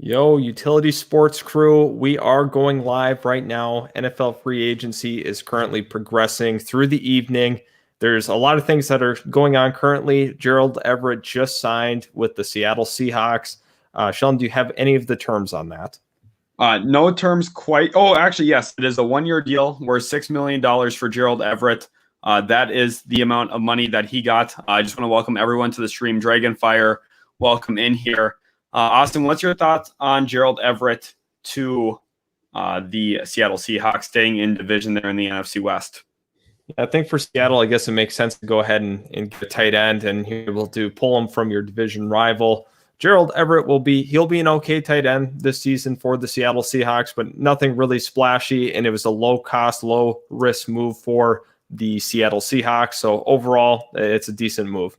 Yo, Utility Sports Crew, we are going live right now. NFL free agency is currently progressing through the evening. There's a lot of things that are going on currently. Gerald Everett just signed with the Seattle Seahawks. Sheldon, do you have any of the terms on that? No terms quite. Oh, actually, yes, it is a 1-year deal worth $6 million for Gerald Everett. That is the amount of money that he got. I just want to welcome everyone to the stream. Dragonfire, welcome in here. Austin, what's your thoughts on Gerald Everett to the Seattle Seahawks staying in division there in the NFC West? I think for Seattle, I guess it makes sense to go ahead and get a tight end, and you're able to pull him from your division rival. Gerald Everett he'll be an okay tight end this season for the Seattle Seahawks, but nothing really splashy. And it was a low cost, low risk move for the Seattle Seahawks. So overall, it's a decent move.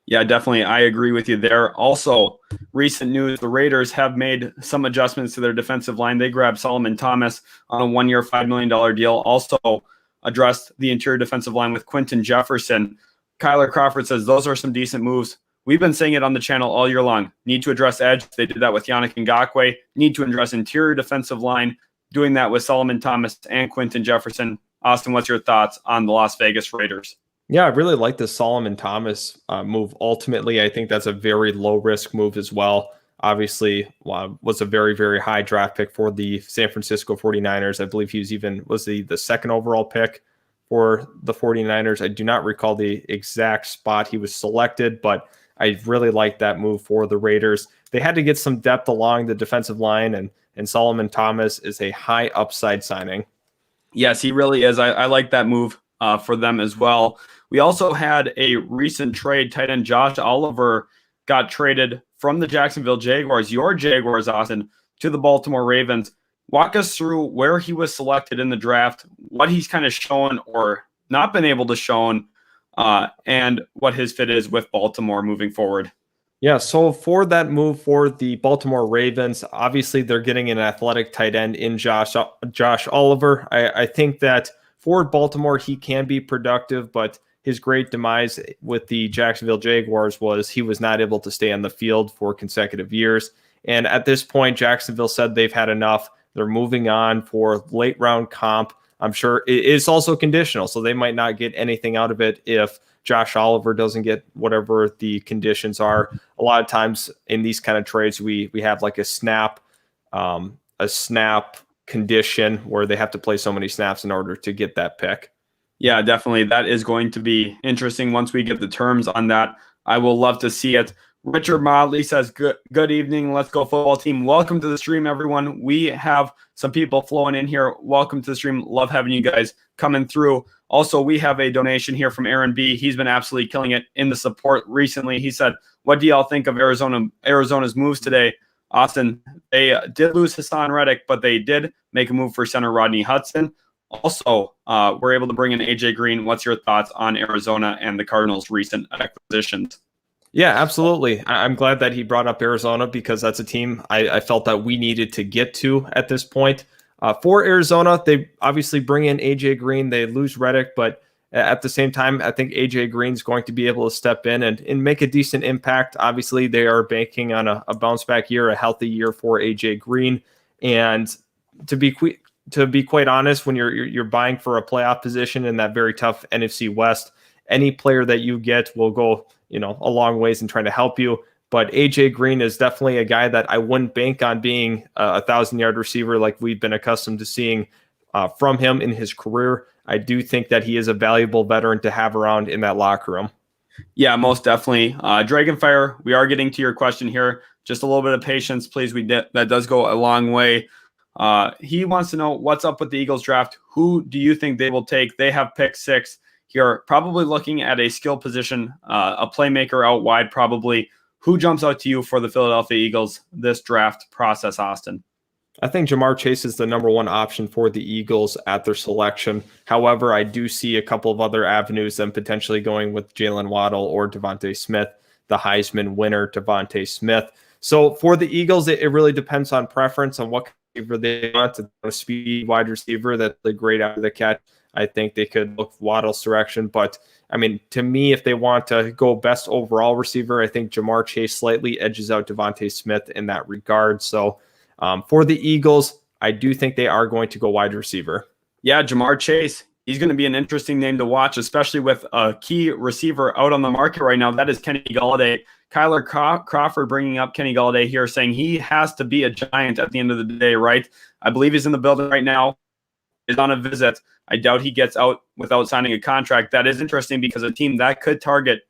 Yeah, definitely. I agree with you there. Also, recent news, the Raiders have made some adjustments to their defensive line. They grabbed Solomon Thomas on a 1-year, $5 million deal. Also addressed the interior defensive line with Quentin Jefferson. Kyler Crawford says those are some decent moves. We've been saying it on the channel all year long. Need to address edge. They did that with Yannick Ngakoue. Need to address interior defensive line. Doing that with Solomon Thomas and Quentin Jefferson. Austin, what's your thoughts on the Las Vegas Raiders? Yeah, I really like the Solomon Thomas move. Ultimately, I think that's a very low risk move as well. Obviously, was a very, very high draft pick for the San Francisco 49ers. I believe he was the second overall pick for the 49ers. I do not recall the exact spot he was selected, but I really like that move for the Raiders. They had to get some depth along the defensive line, and Solomon Thomas is a high upside signing. Yes, he really is. I like that move for them as well. We also had a recent trade. Tight end Josh Oliver got traded from the Jacksonville Jaguars, your Jaguars, Austin, to the Baltimore Ravens. Walk us through where he was selected in the draft, what he's kind of shown or not been able to show, and what his fit is with Baltimore moving forward. Yeah, so for that move for the Baltimore Ravens, obviously they're getting an athletic tight end in Josh Oliver. I think that for Baltimore, he can be productive, but his great demise with the Jacksonville Jaguars was he was not able to stay on the field for consecutive years. And at this point, Jacksonville said they've had enough. They're moving on for late round comp. I'm sure it's also conditional, so they might not get anything out of it if Josh Oliver doesn't get whatever the conditions are. A lot of times in these kind of trades, we have like a snap condition where they have to play so many snaps in order to get that pick. Yeah, definitely. That is going to be interesting once we get the terms on that. I will love to see it. Richard Modley says, good evening. Let's go football team. Welcome to the stream, everyone. We have some people flowing in here. Welcome to the stream. Love having you guys coming through. Also, we have a donation here from Aaron B. He's been absolutely killing it in the support recently. He said, what do y'all think of Arizona's moves today? Austin, they did lose Hassan Reddick, but they did make a move for center Rodney Hudson. Also, we're able to bring in AJ Green. What's your thoughts on Arizona and the Cardinals' recent acquisitions? Yeah, absolutely. I'm glad that he brought up Arizona because that's a team I felt that we needed to get to at this point. For Arizona, they obviously bring in AJ Green. They lose Reddick, but at the same time, I think AJ Green's going to be able to step in and make a decent impact. Obviously, they are banking on a bounce back year, a healthy year for AJ Green. And to be quite honest, when you're buying for a playoff position in that very tough NFC West, any player that you get will go, a long ways in trying to help you. But AJ Green is definitely a guy that I wouldn't bank on being a 1,000-yard receiver like we've been accustomed to seeing from him in his career. I do think that he is a valuable veteran to have around in that locker room. Yeah, most definitely. Dragonfire, we are getting to your question here. Just a little bit of patience, please. That does go a long way. He wants to know what's up with the Eagles draft. Who do you think they will take? They have pick 6 here, probably looking at a skill position, a playmaker out wide, probably. Who jumps out to you for the Philadelphia Eagles this draft process, Austin? I think Jamar Chase is the number one option for the Eagles at their selection. However, I do see a couple of other avenues, them potentially going with Jalen Waddle or Devontae Smith, the Heisman winner, Devontae Smith. So for the Eagles, it really depends on preference on what receiver they want. A speed wide receiver that's a great out of the catch. I think they could look Waddle's direction. But I mean, to me, if they want to go best overall receiver, I think Jamar Chase slightly edges out Devontae Smith in that regard. So for the Eagles, I do think they are going to go wide receiver. Yeah, Jamar Chase. He's going to be an interesting name to watch, especially with a key receiver out on the market right now. That is Kenny Golladay. Kyler Crawford bringing up Kenny Golladay here, saying he has to be a Giant at the end of the day, right? I believe he's in the building right now, is on a visit. I doubt he gets out without signing a contract. That is interesting because a team that could target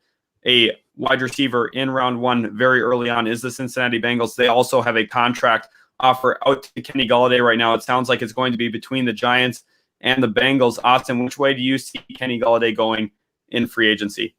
a wide receiver in round one very early on is the Cincinnati Bengals. They also have a contract offer out to Kenny Golladay right now. It sounds like it's going to be between the Giants and the Bengals. Austin, which way do you see Kenny Golladay going in free agency?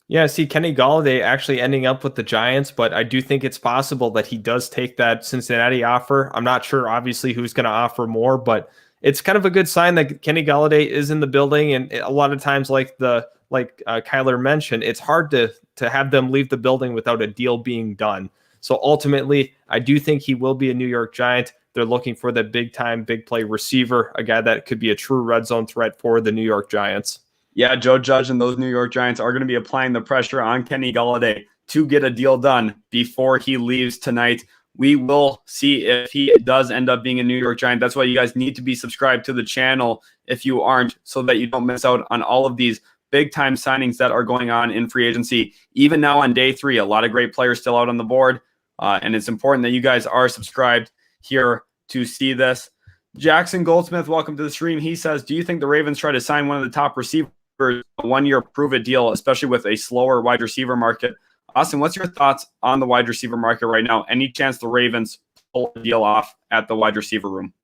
Yeah, see Kenny Golladay actually ending up with the Giants, but I do think it's possible that he does take that Cincinnati offer. I'm not sure, obviously, who's going to offer more, but it's kind of a good sign that Kenny Golladay is in the building. And a lot of times, like Kyler mentioned, it's hard to have them leave the building without a deal being done. So ultimately, I do think he will be a New York Giant. They're looking for the big-time, big-play receiver, a guy that could be a true red zone threat for the New York Giants. Yeah, Joe Judge and those New York Giants are going to be applying the pressure on Kenny Golladay to get a deal done before he leaves tonight. We will see if he does end up being a New York Giant. That's why you guys need to be subscribed to the channel if you aren't, so that you don't miss out on all of these big-time signings that are going on in free agency. Even now on day 3, a lot of great players still out on the board, and it's important that you guys are subscribed here to see this. Jackson Goldsmith, welcome to the stream. He says, do you think the Ravens try to sign one of the top receivers a 1-year prove-it deal, especially with a slower wide receiver market? Austin, what's your thoughts on the wide receiver market right now? Any chance the Ravens pull a deal off at the wide receiver room?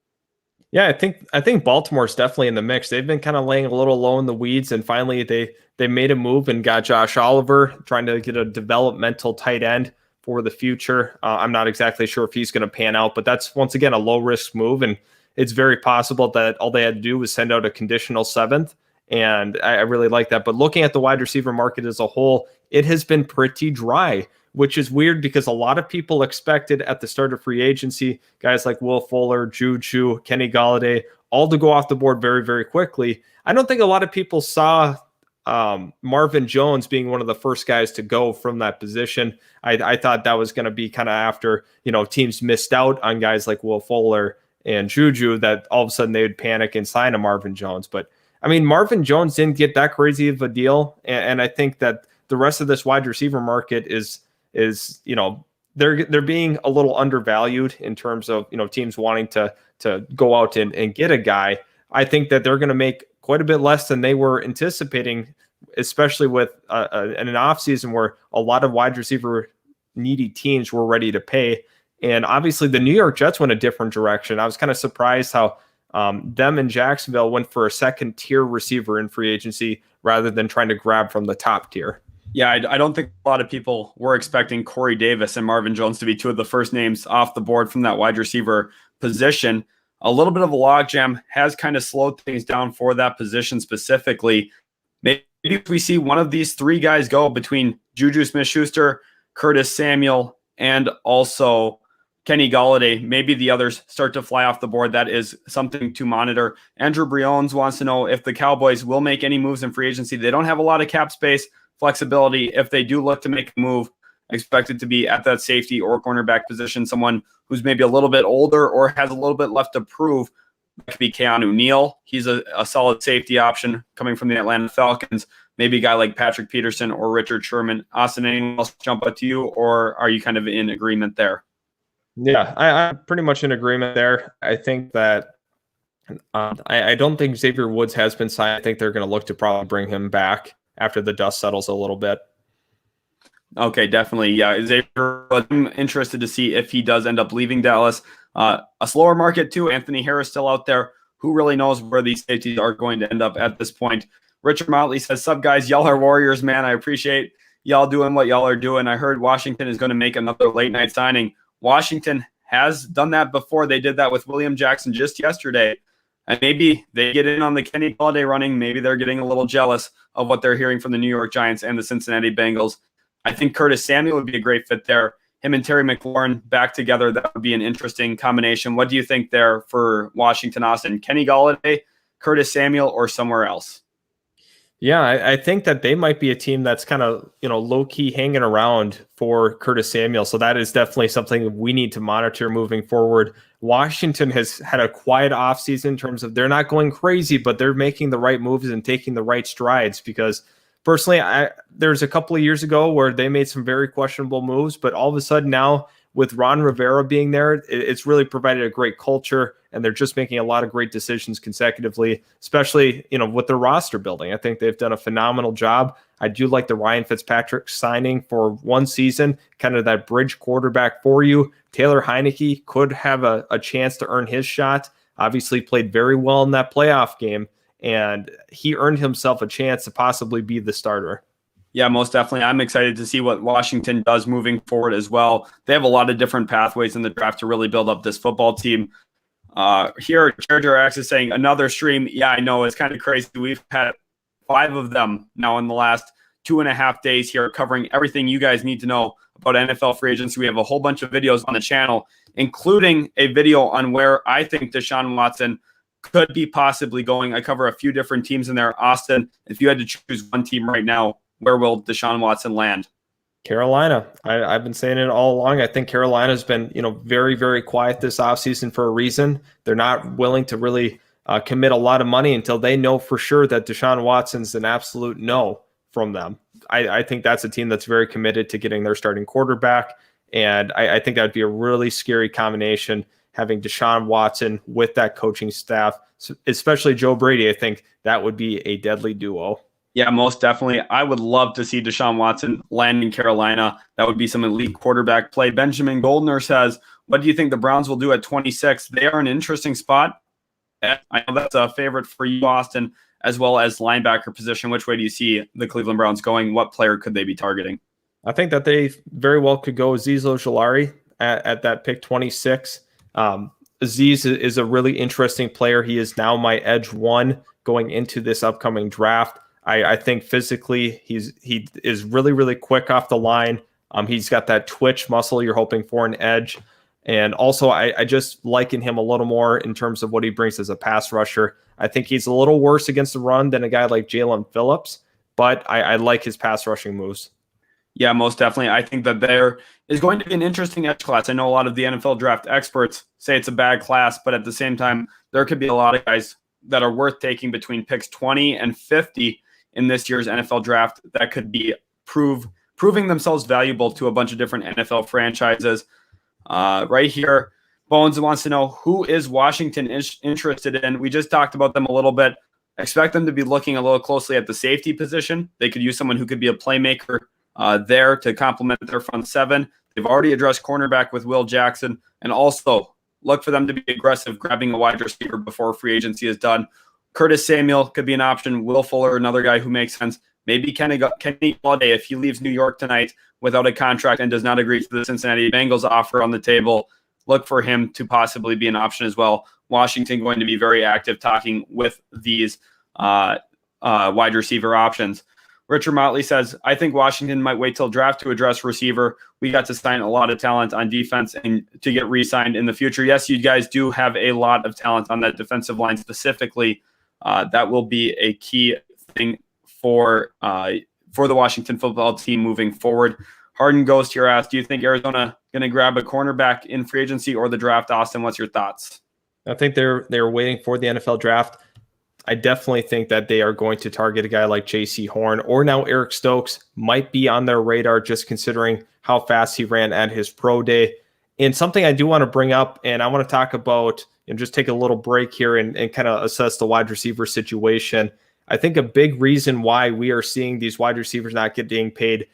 Yeah, I think Baltimore's definitely in the mix. They've been kind of laying a little low in the weeds, and finally they made a move and got Josh Oliver, trying to get a developmental tight end for the future. I'm not exactly sure if he's going to pan out, but that's, once again, a low-risk move, and it's very possible that all they had to do was send out a conditional 7th, and I really like that. But looking at the wide receiver market as a whole, it has been pretty dry, which is weird because a lot of people expected at the start of free agency, guys like Will Fuller, Juju, Kenny Golladay, all to go off the board very, very quickly. I don't think a lot of people saw Marvin Jones being one of the first guys to go from that position. I thought that was going to be kind of after, teams missed out on guys like Will Fuller and Juju, that all of a sudden they would panic and sign a Marvin Jones. But I mean, Marvin Jones didn't get that crazy of a deal. And I think that the rest of this wide receiver market is they're being a little undervalued in terms of, teams wanting to go out and get a guy. I think that they're going to make quite a bit less than they were anticipating, especially with an offseason where a lot of wide receiver needy teams were ready to pay. And obviously the New York Jets went a different direction. I was kind of surprised how them and Jacksonville went for a second tier receiver in free agency rather than trying to grab from the top tier. Yeah, I don't think a lot of people were expecting Corey Davis and Marvin Jones to be two of the first names off the board from that wide receiver position. A little bit of a logjam has kind of slowed things down for that position specifically. Maybe if we see one of these 3 guys go between Juju Smith-Schuster, Curtis Samuel, and also Kenny Golladay, maybe the others start to fly off the board. That is something to monitor. Andrew Briones wants to know if the Cowboys will make any moves in free agency. They don't have a lot of cap space flexibility. If they do look to make a move, expected to be at that safety or cornerback position, someone who's maybe a little bit older or has a little bit left to prove. That could be Keanu Neal. He's a solid safety option coming from the Atlanta Falcons. Maybe a guy like Patrick Peterson or Richard Sherman. Austin, anyone else jump out to you, or are you kind of in agreement there? Yeah, I'm pretty much in agreement there. I think that I don't think Xavier Woods has been signed. I think they're going to look to probably bring him back after the dust settles a little bit. Okay, definitely. Yeah, Xavier, I'm interested to see if he does end up leaving Dallas. A slower market too. Anthony Harris still out there. Who really knows where these safeties are going to end up at this point? Richard Motley says, "Sup guys, y'all are warriors, man. I appreciate y'all doing what y'all are doing. I heard Washington is going to make another late night signing." Washington has done that before. They did that with William Jackson just yesterday. And maybe they get in on the Kenny Golladay running. Maybe they're getting a little jealous of what they're hearing from the New York Giants and the Cincinnati Bengals. I think Curtis Samuel would be a great fit there. Him and Terry McLaurin back together, that would be an interesting combination. What do you think there for Washington, Austin? Kenny Golladay Curtis Samuel, or somewhere else? Yeah, I think that they might be a team that's kind of, low key hanging around for Curtis Samuel. So that is definitely something we need to monitor moving forward. Washington has had a quiet offseason in terms of they're not going crazy, but they're making the right moves and taking the right strides because personally, there's a couple of years ago where they made some very questionable moves, but all of a sudden now with Ron Rivera being there, it's really provided a great culture, and they're just making a lot of great decisions consecutively, especially, with their roster building. I think they've done a phenomenal job. I do like the Ryan Fitzpatrick signing for one season, kind of that bridge quarterback for you. Taylor Heineke could have a chance to earn his shot. Obviously played very well in that playoff game, and he earned himself a chance to possibly be the starter. Yeah, most definitely. I'm excited to see what Washington does moving forward as well. They have a lot of different pathways in the draft to really build up this football team. Here, X is saying another stream. Yeah, I know. It's kind of crazy. We've had 5 of them now in the last 2.5 days here covering everything you guys need to know about NFL free agency. We have a whole bunch of videos on the channel, including a video on where I think Deshaun Watson could be possibly going. I cover a few different teams in there. Austin, if you had to choose one team right now, where will Deshaun Watson land? Carolina. I've been saying it all along. I think Carolina's been, very, very quiet this offseason for a reason. They're not willing to really commit a lot of money until they know for sure that Deshaun Watson's an absolute no from them. I think that's a team that's very committed to getting their starting quarterback. And I think that would be a really scary combination, having Deshaun Watson with that coaching staff, especially Joe Brady. I think that would be a deadly duo. Yeah, most definitely. I would love to see Deshaun Watson land in Carolina. That would be some elite quarterback play. Benjamin Goldner says, what do you think the Browns will do at 26? They are an interesting spot. I know that's a favorite for you, Austin, as well as linebacker position. Which way do you see the Cleveland Browns going? What player could they be targeting? I think that they very well could go Azeez Ojulari at that pick 26. Azeez is a really interesting player. He is now my edge 1 going into this upcoming draft. I think physically he is really, really quick off the line. He's got that twitch muscle you're hoping for an edge. And also I just liken him a little more in terms of what he brings as a pass rusher. I think he's a little worse against the run than a guy like Jalen Phillips, but I like his pass rushing moves. Yeah, most definitely. I think that there is going to be an interesting edge class. I know a lot of the NFL draft experts say it's a bad class, but at the same time, there could be a lot of guys that are worth taking between picks 20 and 50 in this year's NFL draft that could be proving themselves valuable to a bunch of different NFL franchises. Right here, Bones wants to know, who is Washington interested in? We just talked about them a little bit. Expect them to be looking a little closely at the safety position. They could use someone who could be a playmaker there to complement their front 7. They've already addressed cornerback with Will Jackson, and also look for them to be aggressive, grabbing a wide receiver before free agency is done. Curtis Samuel could be an option. Will Fuller, another guy who makes sense. Maybe Kenny Golladay, if he leaves New York tonight without a contract and does not agree to the Cincinnati Bengals offer on the table, look for him to possibly be an option as well. Washington going to be very active talking with these wide receiver options. Richard Motley says, I think Washington might wait till draft to address receiver. We got to sign a lot of talent on defense and to get re-signed in the future. Yes, you guys do have a lot of talent on that defensive line specifically. That will be a key thing for the Washington football team moving forward. Harden Ghost here asks, do you think Arizona going to grab a cornerback in free agency or the draft? Austin, what's your thoughts? I think they're waiting for the NFL draft. I definitely think that they are going to target a guy like J.C. Horn, or now Eric Stokes might be on their radar, just considering how fast he ran at his pro day. And something I do want to bring up, and I want to talk about, and just take a little break here and kind of assess the wide receiver situation. I think a big reason why we are seeing these wide receivers not getting paid,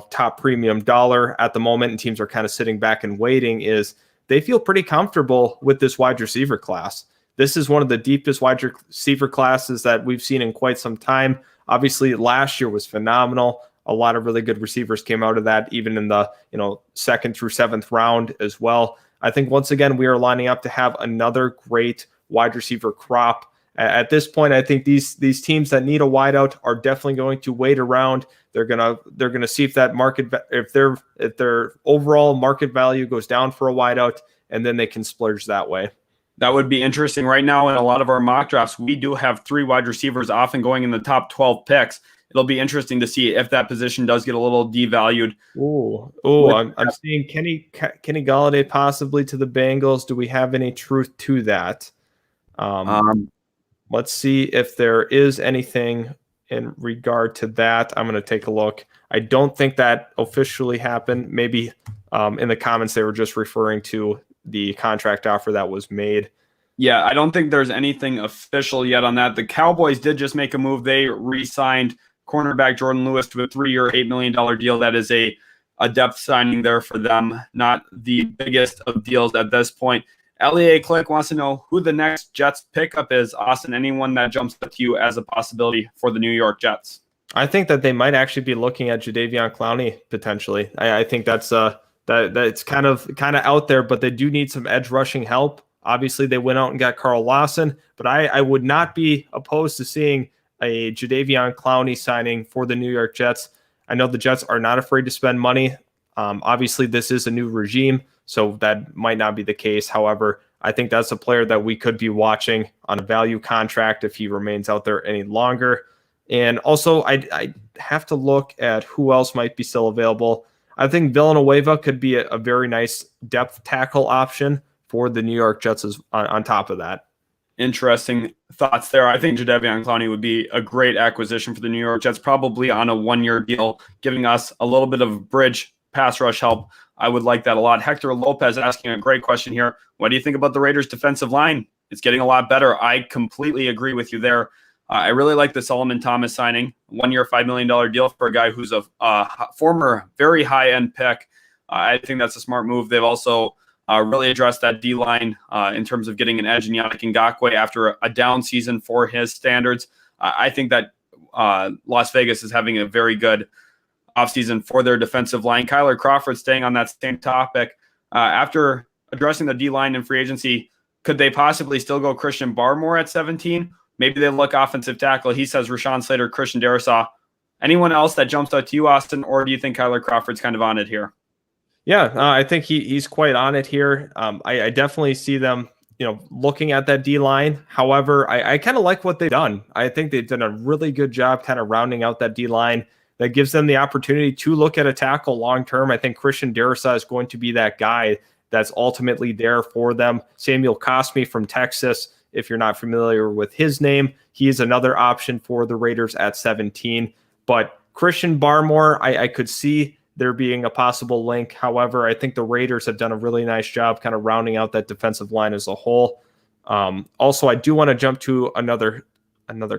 top premium dollar at the moment, and teams are kind of sitting back and waiting, is they feel pretty comfortable with this wide receiver class. This is one of the deepest wide receiver classes that we've seen in quite some time. Obviously, last year was phenomenal. A lot of really good receivers came out of that, even in the 2nd through 7th round as well. I think once again we are lining up to have another great wide receiver crop. At this point, I think these teams that need a wideout are definitely going to wait around. They're gonna see if that market, if their overall market value goes down for a wideout, and then they can splurge that way. That would be interesting. Right now, in a lot of our mock drafts, we do have 3 wide receivers often going in the top 12 picks. It'll be interesting to see if that position does get a little devalued. I'm seeing Kenny Galladay possibly to the Bengals. Do we have any truth to that? Let's see if there is anything in regard to that. I'm going to take a look. I don't think that officially happened. Maybe in the comments they were just referring to the contract offer that was made. Yeah, I don't think there's anything official yet on that. The Cowboys did just make a move. They re-signed cornerback Jordan Lewis to a 3-year, $8 million deal. That is a depth signing there for them. Not the biggest of deals at this point. LEA Click wants to know who the next Jets pickup is. Austin, anyone that jumps up to you as a possibility for the New York Jets? I think that they might actually be looking at Jadeveon Clowney potentially. I think that's kind of out there, but they do need some edge rushing help. Obviously, they went out and got Carl Lawson, but I would not be opposed to seeing a Jadeveon Clowney signing for the New York Jets. I know the Jets are not afraid to spend money. Obviously, this is a new regime, so that might not be the case. However, I think that's a player that we could be watching on a value contract if he remains out there any longer. And also, I have to look at who else might be still available. I think Villanueva could be a very nice depth tackle option for the New York Jets on top of that. Interesting thoughts there. I think Jadeveon Clowney would be a great acquisition for the New York Jets, probably on a 1-year deal, giving us a little bit of bridge pass rush help. I would like that a lot. Hector Lopez asking a great question here. What do you think about the Raiders' defensive line? It's getting a lot better. I completely agree with you there. I really like the Solomon Thomas signing. 1-year, $5 million deal for a guy who's a former very high-end pick. I think that's a smart move. They've also really addressed that D-line in terms of getting an edge in Yannick Ngakoue after a down season for his standards. I think that Las Vegas is having a very good offseason for their defensive line. Kyler Crawford, staying on that same topic, after addressing the D-line in free agency, could they possibly still go Christian Barmore at 17? Maybe they look offensive tackle. He says Rashawn Slater, Christian Darrisaw. Anyone else that jumps out to you, Austin, or do you think Kyler Crawford's kind of on it here? Yeah, I think he's quite on it here. I definitely see them, looking at that D line. However, I kind of like what they've done. I think they've done a really good job kind of rounding out that D line. That gives them the opportunity to look at a tackle long term. I think Christian Darrisaw is going to be that guy that's ultimately there for them. Samuel Cosmi from Texas, if you're not familiar with his name, he is another option for the Raiders at 17. But Christian Barmore, I could see there being a possible link. However, I think the Raiders have done a really nice job kind of rounding out that defensive line as a whole. Also, I do want to jump to another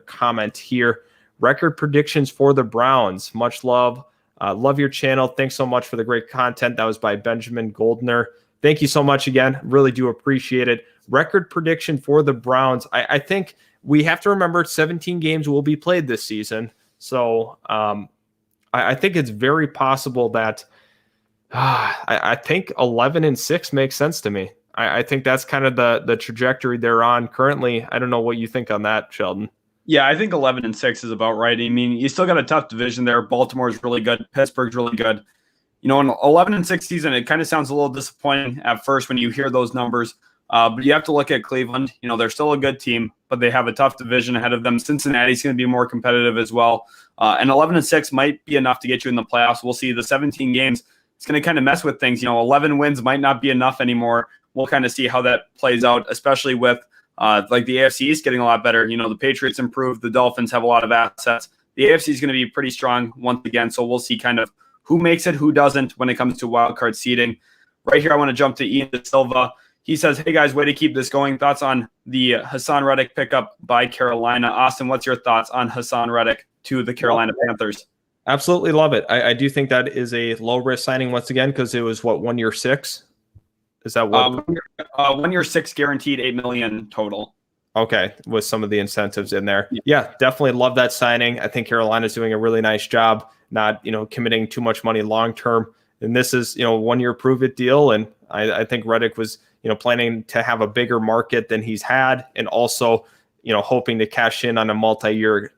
comment here. Record predictions for the Browns. Much love. Love your channel. Thanks so much for the great content. That was by Benjamin Goldner. Thank you so much again. Really do appreciate it. Record prediction for the Browns. I think we have to remember 17 games will be played this season. So I think it's very possible that I think 11-6 makes sense to me. I think that's kind of the trajectory they're on currently. I don't know what you think on that, Sheldon. Yeah, I think 11-6 is about right. I mean, you still got a tough division there. Baltimore's really good. Pittsburgh's really good. An 11-6 season, it kind of sounds a little disappointing at first when you hear those numbers. But you have to look at Cleveland. They're still a good team, but they have a tough division ahead of them. Cincinnati's going to be more competitive as well. And 11-6 might be enough to get you in the playoffs. We'll see. The 17 games, it's going to kind of mess with things. 11 wins might not be enough anymore. We'll kind of see how that plays out, especially with like the AFC East getting a lot better. The Patriots improved. The Dolphins have a lot of assets. The AFC is going to be pretty strong once again. So we'll see kind of who makes it, who doesn't when it comes to wildcard seeding. Right here, I want to jump to Ian De Silva. He says, hey, guys, way to keep this going. Thoughts on the Hassan Reddick pickup by Carolina? Austin, what's your thoughts on Hassan Reddick to the Carolina Panthers? Absolutely love it. I do think that is a low-risk signing once again because it was, 1 year, 6? Is that what? 1 year, 6 guaranteed, $8 million total. Okay, with some of the incentives in there. Yeah, definitely love that signing. I think Carolina's doing a really nice job not, committing too much money long-term. And this is, 1 year prove-it deal. And I think Reddick was, planning to have a bigger market than he's had, and also, hoping to cash in on a multi-year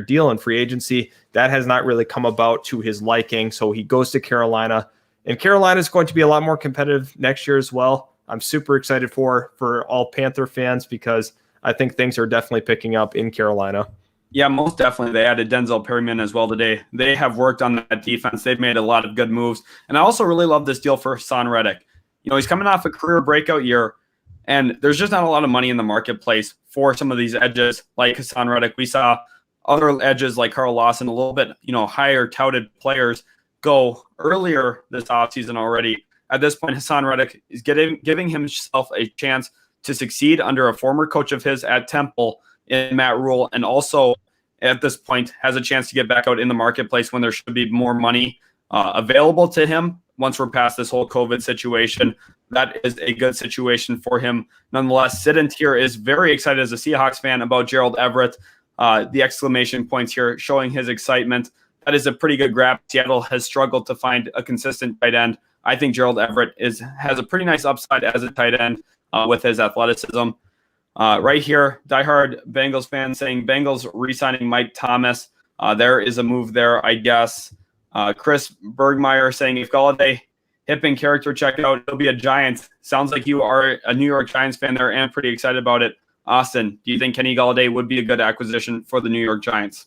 deal in free agency. That has not really come about to his liking. So he goes to Carolina, and Carolina is going to be a lot more competitive next year as well. I'm super excited for all Panther fans because I think things are definitely picking up in Carolina. Yeah, most definitely. They added Denzel Perryman as well today. They have worked on that defense. They've made a lot of good moves. And I also really love this deal for Haason Reddick. He's coming off a career breakout year, and there's just not a lot of money in the marketplace for some of these edges like Haason Reddick. We saw other edges like Carl Lawson, a little bit, higher touted players go earlier this offseason already. At this point, Haason Reddick is giving himself a chance to succeed under a former coach of his at Temple in Matt Rule, and also at this point has a chance to get back out in the marketplace when there should be more money available to him once we're past this whole COVID situation. That is a good situation for him. Nonetheless, Sident here is very excited as a Seahawks fan about Gerald Everett. The exclamation points here showing his excitement. That is a pretty good grab. Seattle has struggled to find a consistent tight end. I think Gerald Everett has a pretty nice upside as a tight end with his athleticism. Right here, diehard Bengals fan saying Bengals re-signing Mike Thomas. There is a move there, I guess. Chris Bergmeyer saying if Golladay hip and character check out, he'll be a Giant. Sounds like you are a New York Giants fan there and pretty excited about it. Austin, do you think Kenny Golladay would be a good acquisition for the New York Giants?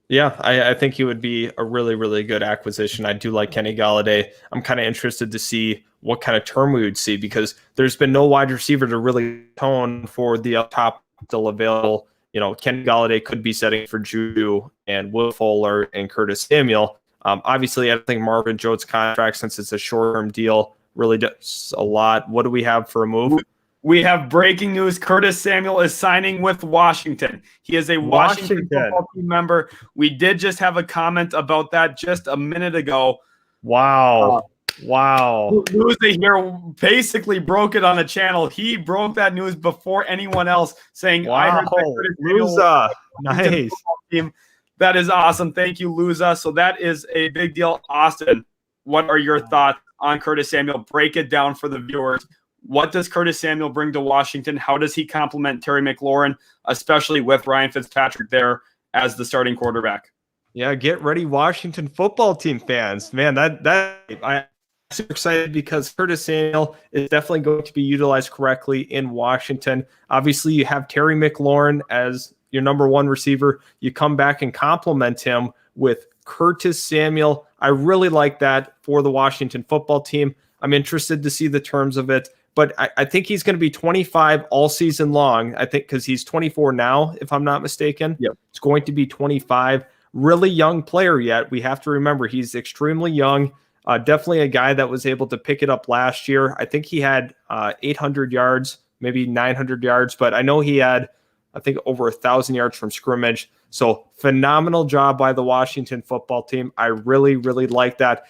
Yeah, I think he would be a really, really good acquisition. I do like Kenny Golladay. I'm kind of interested to see what kind of term we would see because there's been no wide receiver to really tone for the up top still available. Kenny Golladay could be setting for Juju and Will Fuller and Curtis Samuel. Obviously, I don't think Marvin Jones' contract, since it's a short-term deal, really does a lot. What do we have for a move? We have breaking news. Curtis Samuel is signing with Washington. He is a Washington football team member. We did just have a comment about that just a minute ago. Wow. Luza here basically broke it on the channel. He broke that news before anyone else, saying, wow. I heard that Luza. Nice. Team. That is awesome. Thank you, Luza. So that is a big deal. Austin, what are your thoughts on Curtis Samuel? Break it down for the viewers. What does Curtis Samuel bring to Washington? How does he complement Terry McLaurin, especially with Ryan Fitzpatrick there as the starting quarterback? Yeah, get ready, Washington football team fans. Man, I'm super excited because Curtis Samuel is definitely going to be utilized correctly in Washington. Obviously, you have Terry McLaurin as your number one receiver. You come back and complement him with Curtis Samuel. I really like that for the Washington football team. I'm interested to see the terms of it. But I think he's going to be 25 all season long. I think because he's 24 now, if I'm not mistaken. Yep. It's going to be 25. Really young player yet. We have to remember he's extremely young. Definitely a guy that was able to pick it up last year. I think he had 800 yards, maybe 900 yards. But I know he had, I think, over 1,000 yards from scrimmage. So phenomenal job by the Washington football team. I really, really like that.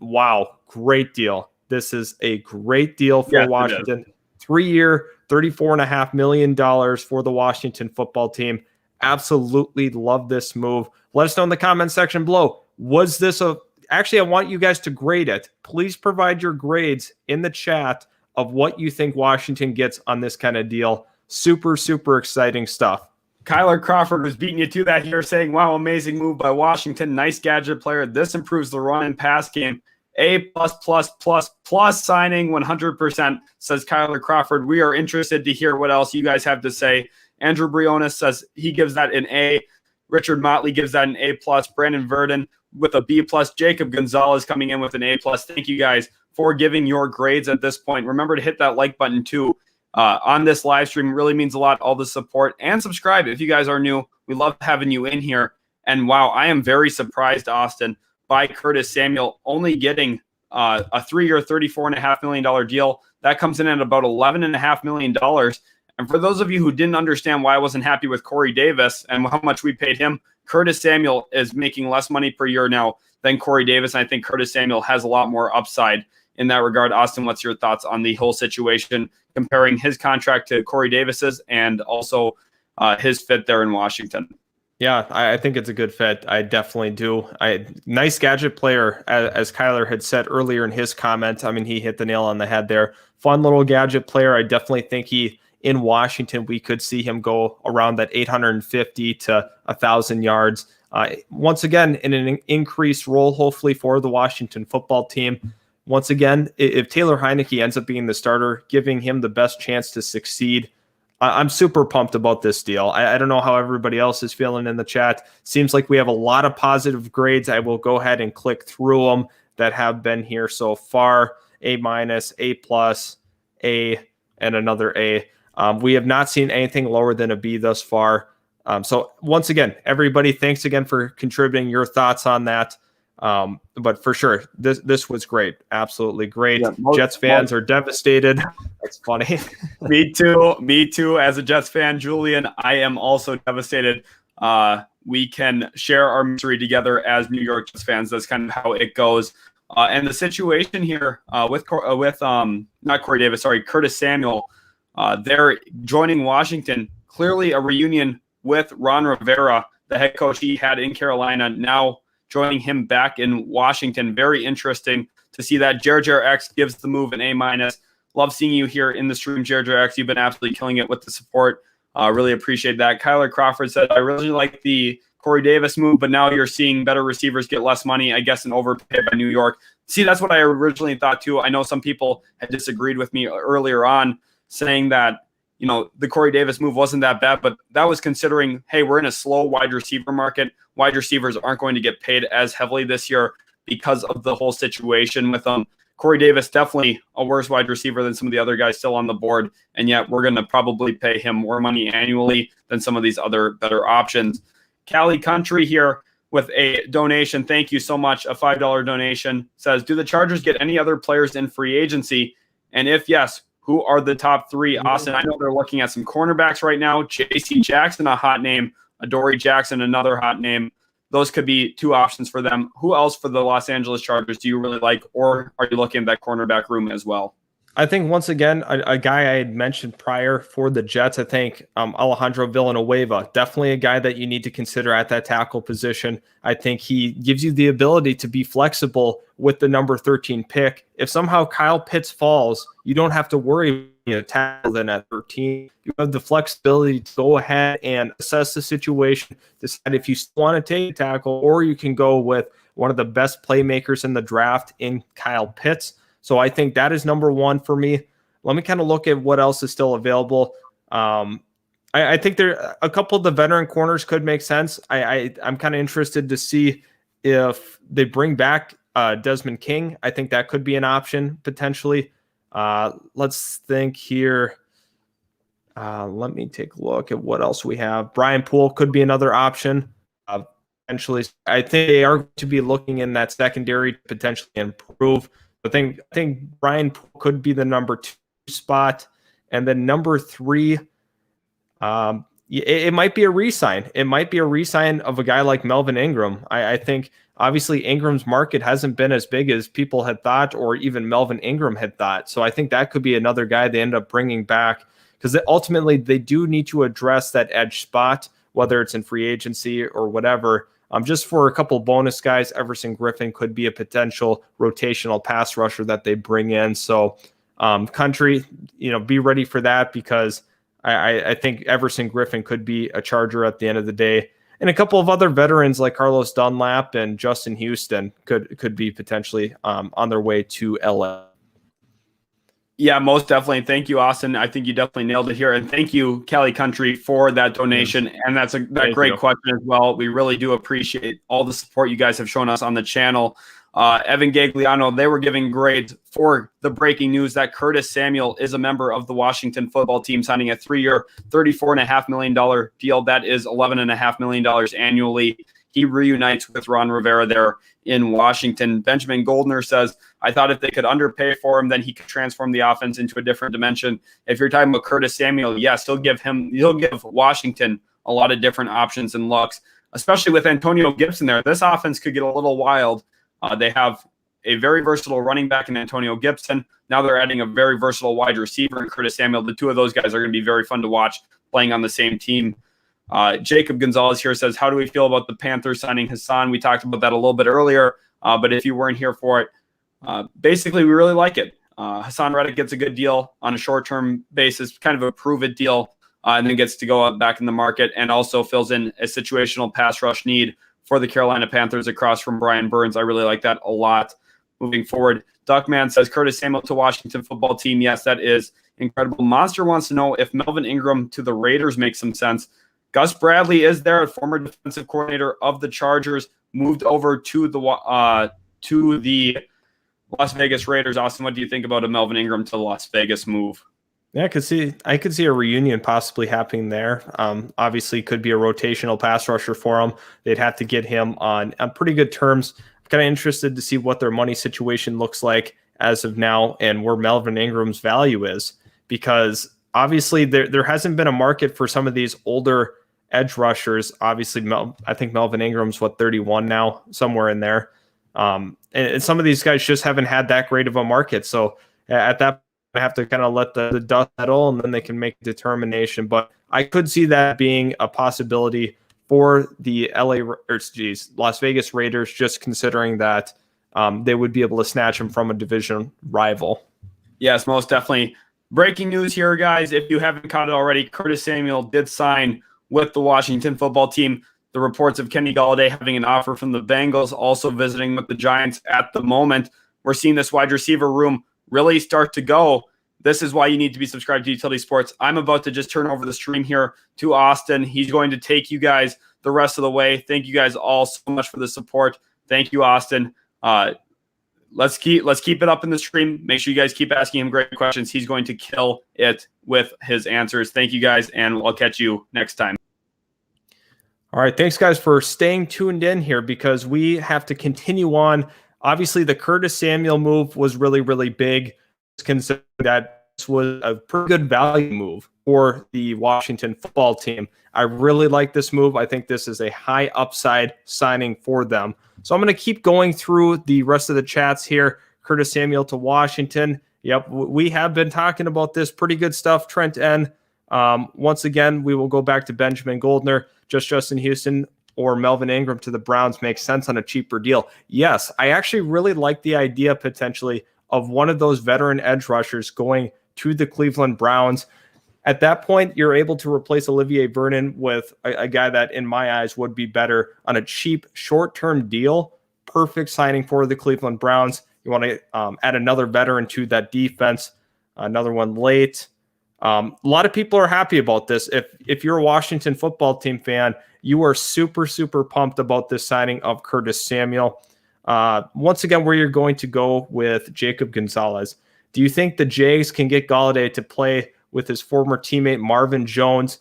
Wow, great deal. This is a great deal for Washington. 3-year, $34.5 million for the Washington football team. Absolutely love this move. Let us know in the comment section below. Was this actually, I want you guys to grade it. Please provide your grades in the chat of what you think Washington gets on this kind of deal. Super, super exciting stuff. Kyler Crawford was beating you to that here, saying, wow, amazing move by Washington. Nice gadget player. This improves the run and pass game. A++++ signing 100%, says Kyler Crawford. We are interested to hear what else you guys have to say. Andrew Briones says he gives that an A. Richard Motley gives that an A+. Brandon Verdon with a B+. Jacob Gonzalez coming in with an A+. Thank you guys for giving your grades at this point. Remember to hit that like button too on this live stream. It really means a lot, all the support. And subscribe if you guys are new. We love having you in here. And wow, I am very surprised, Austin, by Curtis Samuel only getting a 3-year, $34.5 million deal. That comes in at about $11.5 million. And for those of you who didn't understand why I wasn't happy with Corey Davis and how much we paid him, Curtis Samuel is making less money per year now than Corey Davis. And I think Curtis Samuel has a lot more upside in that regard. Austin, what's your thoughts on the whole situation, comparing his contract to Corey Davis's and also his fit there in Washington? Yeah, I think it's a good fit. I definitely do. Nice gadget player, as Kyler had said earlier in his comment. I mean, he hit the nail on the head there. Fun little gadget player. I definitely think in Washington, we could see him go around that 850 to 1,000 yards. Once again, in an increased role, hopefully, for the Washington football team. once again, if Taylor Heineke ends up being the starter, giving him the best chance to succeed, I'm super pumped about this deal. I don't know how everybody else is feeling in the chat. Seems like we have a lot of positive grades. I will go ahead and click through them that have been here so far. A-, A+, A, and another A. We have not seen anything lower than a B thus far. So once again, everybody, thanks again for contributing your thoughts on that. But for sure, this was great. Absolutely great. Yeah, Jets fans are devastated. That's funny. Me too. As a Jets fan, Julian, I am also devastated. We can share our misery together as New York Jets fans. That's kind of how it goes. And the situation here with not Corey Davis, sorry, Curtis Samuel, they're joining Washington. Clearly a reunion with Ron Rivera, the head coach he had in Carolina, now joining him back in Washington. Very interesting to see that. X gives the move an A-. Love seeing you here in the stream, X. You've been absolutely killing it with the support. Really appreciate that. Kyler Crawford said, I really like the Corey Davis move, but now you're seeing better receivers get less money, I guess, and overpay by New York. See, that's what I originally thought too. I know some people had disagreed with me earlier on, saying that, you know, the Corey Davis move wasn't that bad, but that was considering, hey, we're in a slow wide receiver market. Wide receivers aren't going to get paid as heavily this year because of the whole situation with them. Corey Davis, definitely a worse wide receiver than some of the other guys still on the board, and yet we're going to probably pay him more money annually than some of these other better options. Cali Country here with a donation. Thank you so much. A $5 donation says, do the Chargers get any other players in free agency? And if yes, who are the top three? Austin, I know they're looking at some cornerbacks right now. J.C. Jackson, a hot name. Adoree Jackson, another hot name. Those could be two options for them. Who else for the Los Angeles Chargers do you really like, or are you looking at that cornerback room as well? I think, once again, a guy I had mentioned prior for the Jets, I think Alejandro Villanueva, definitely a guy that you need to consider at that tackle position. I think he gives you the ability to be flexible with the number 13 pick. If somehow Kyle Pitts falls, you don't have to worry, tackle then at 13. You have the flexibility to go ahead and assess the situation, decide if you want to take a tackle, or you can go with one of the best playmakers in the draft in Kyle Pitts. So I think that is number one for me. Let me kind of look at what else is still available. I think there a couple of the veteran corners could make sense. I'm kind of interested to see if they bring back Desmond King. I think that could be an option potentially. Let's think here. Let me take a look at what else we have. Brian Poole could be another option. Potentially, I think they are going to be looking in that secondary to potentially improve. I think Brian could be the number 2 spot. And then number 3, it might be a re-sign. It might be a re-sign of a guy like Melvin Ingram. I think, obviously, Ingram's market hasn't been as big as people had thought, or even Melvin Ingram had thought. So I think that could be another guy they end up bringing back, because ultimately they do need to address that edge spot, whether it's in free agency or whatever. Just for a couple bonus guys, Everson Griffin could be a potential rotational pass rusher that they bring in. So Country, be ready for that, because I think Everson Griffin could be a Charger at the end of the day. And a couple of other veterans like Carlos Dunlap and Justin Houston could be potentially on their way to LA. Yeah, most definitely. Thank you, Austin. I think you definitely nailed it here. And thank you, Cali Country, for that donation. And that's a great question as well. We really do appreciate all the support you guys have shown us on the channel. Evan Gagliano, they were giving grades for the breaking news that Curtis Samuel is a member of the Washington football team, signing a 3-year, $34.5 million deal. That is $11.5 million annually. He reunites with Ron Rivera there in Washington. Benjamin Goldner says, I thought if they could underpay for him, then he could transform the offense into a different dimension. If you're talking about Curtis Samuel, yes, he'll give Washington a lot of different options and looks, especially with Antonio Gibson there. This offense could get a little wild. They have a very versatile running back in Antonio Gibson. Now they're adding a very versatile wide receiver in Curtis Samuel. The two of those guys are going to be very fun to watch playing on the same team. Jacob Gonzalez here says, how do we feel about the Panthers signing Hassan? We talked about that a little bit earlier, but if you weren't here for it, basically we really like it. Hassan Reddick gets a good deal on a short-term basis, kind of a prove-it deal, and then gets to go up back in the market, and also fills in a situational pass rush need for the Carolina Panthers across from Brian Burns. I really like that a lot. moving forward. Duckman says Curtis Samuel to Washington football team. Yes, that is incredible. Monster wants to know if Melvin Ingram to the Raiders makes some sense. Gus Bradley is there, a former defensive coordinator of the Chargers, moved over to the Las Vegas Raiders. Austin, what do you think about a Melvin Ingram to Las Vegas move? Yeah, I could see a reunion possibly happening there. Obviously, could be a rotational pass rusher for him. They'd have to get him on pretty good terms. I'm kind of interested to see what their money situation looks like as of now and where Melvin Ingram's value is, because obviously there hasn't been a market for some of these older edge rushers. Obviously, I think Melvin Ingram's 31 now, somewhere in there. And some of these guys just haven't had that great of a market. So at that, I have to kind of let the dust settle, and then they can make a determination. But I could see that being a possibility for the Las Vegas Raiders, just considering that they would be able to snatch him from a division rival. Yes, most definitely. Breaking news here, guys. If you haven't caught it already, Curtis Samuel did sign with the Washington football team. The reports of Kenny Golladay having an offer from the Bengals, also visiting with the Giants at the moment. We're seeing this wide receiver room really start to go. This is why you need to be subscribed to Utility Sports. I'm about to just turn over the stream here to Austin. He's going to take you guys the rest of the way. Thank you guys all so much for the support. Thank you, Austin. Let's keep it up in the stream. Make sure you guys keep asking him great questions. He's going to kill it with his answers. Thank you guys, and I'll catch you next time. All right, thanks guys for staying tuned in here, because we have to continue on. Obviously, the Curtis Samuel move was really, really big. Consider that this was a pretty good value move for the Washington football team. I really like this move. I think this is a high upside signing for them. So I'm going to keep going through the rest of the chats here. Curtis Samuel to Washington. Yep, we have been talking about this. Pretty good stuff, Trent N. Once again, we will go back to Benjamin Goldner. Just Justin Houston or Melvin Ingram to the Browns makes sense on a cheaper deal. Yes, I actually really like the idea potentially of one of those veteran edge rushers going to the Cleveland Browns. At that point, you're able to replace Olivier Vernon with a guy that, in my eyes, would be better on a cheap, short-term deal. Perfect signing for the Cleveland Browns. You want to add another veteran to that defense, another one late. A lot of people are happy about this. If you're a Washington football team fan, you are super, super pumped about this signing of Curtis Samuel. Once again, where you're going to go with Jacob Gonzalez. Do you think the Jags can get Golladay to play with his former teammate Marvin Jones?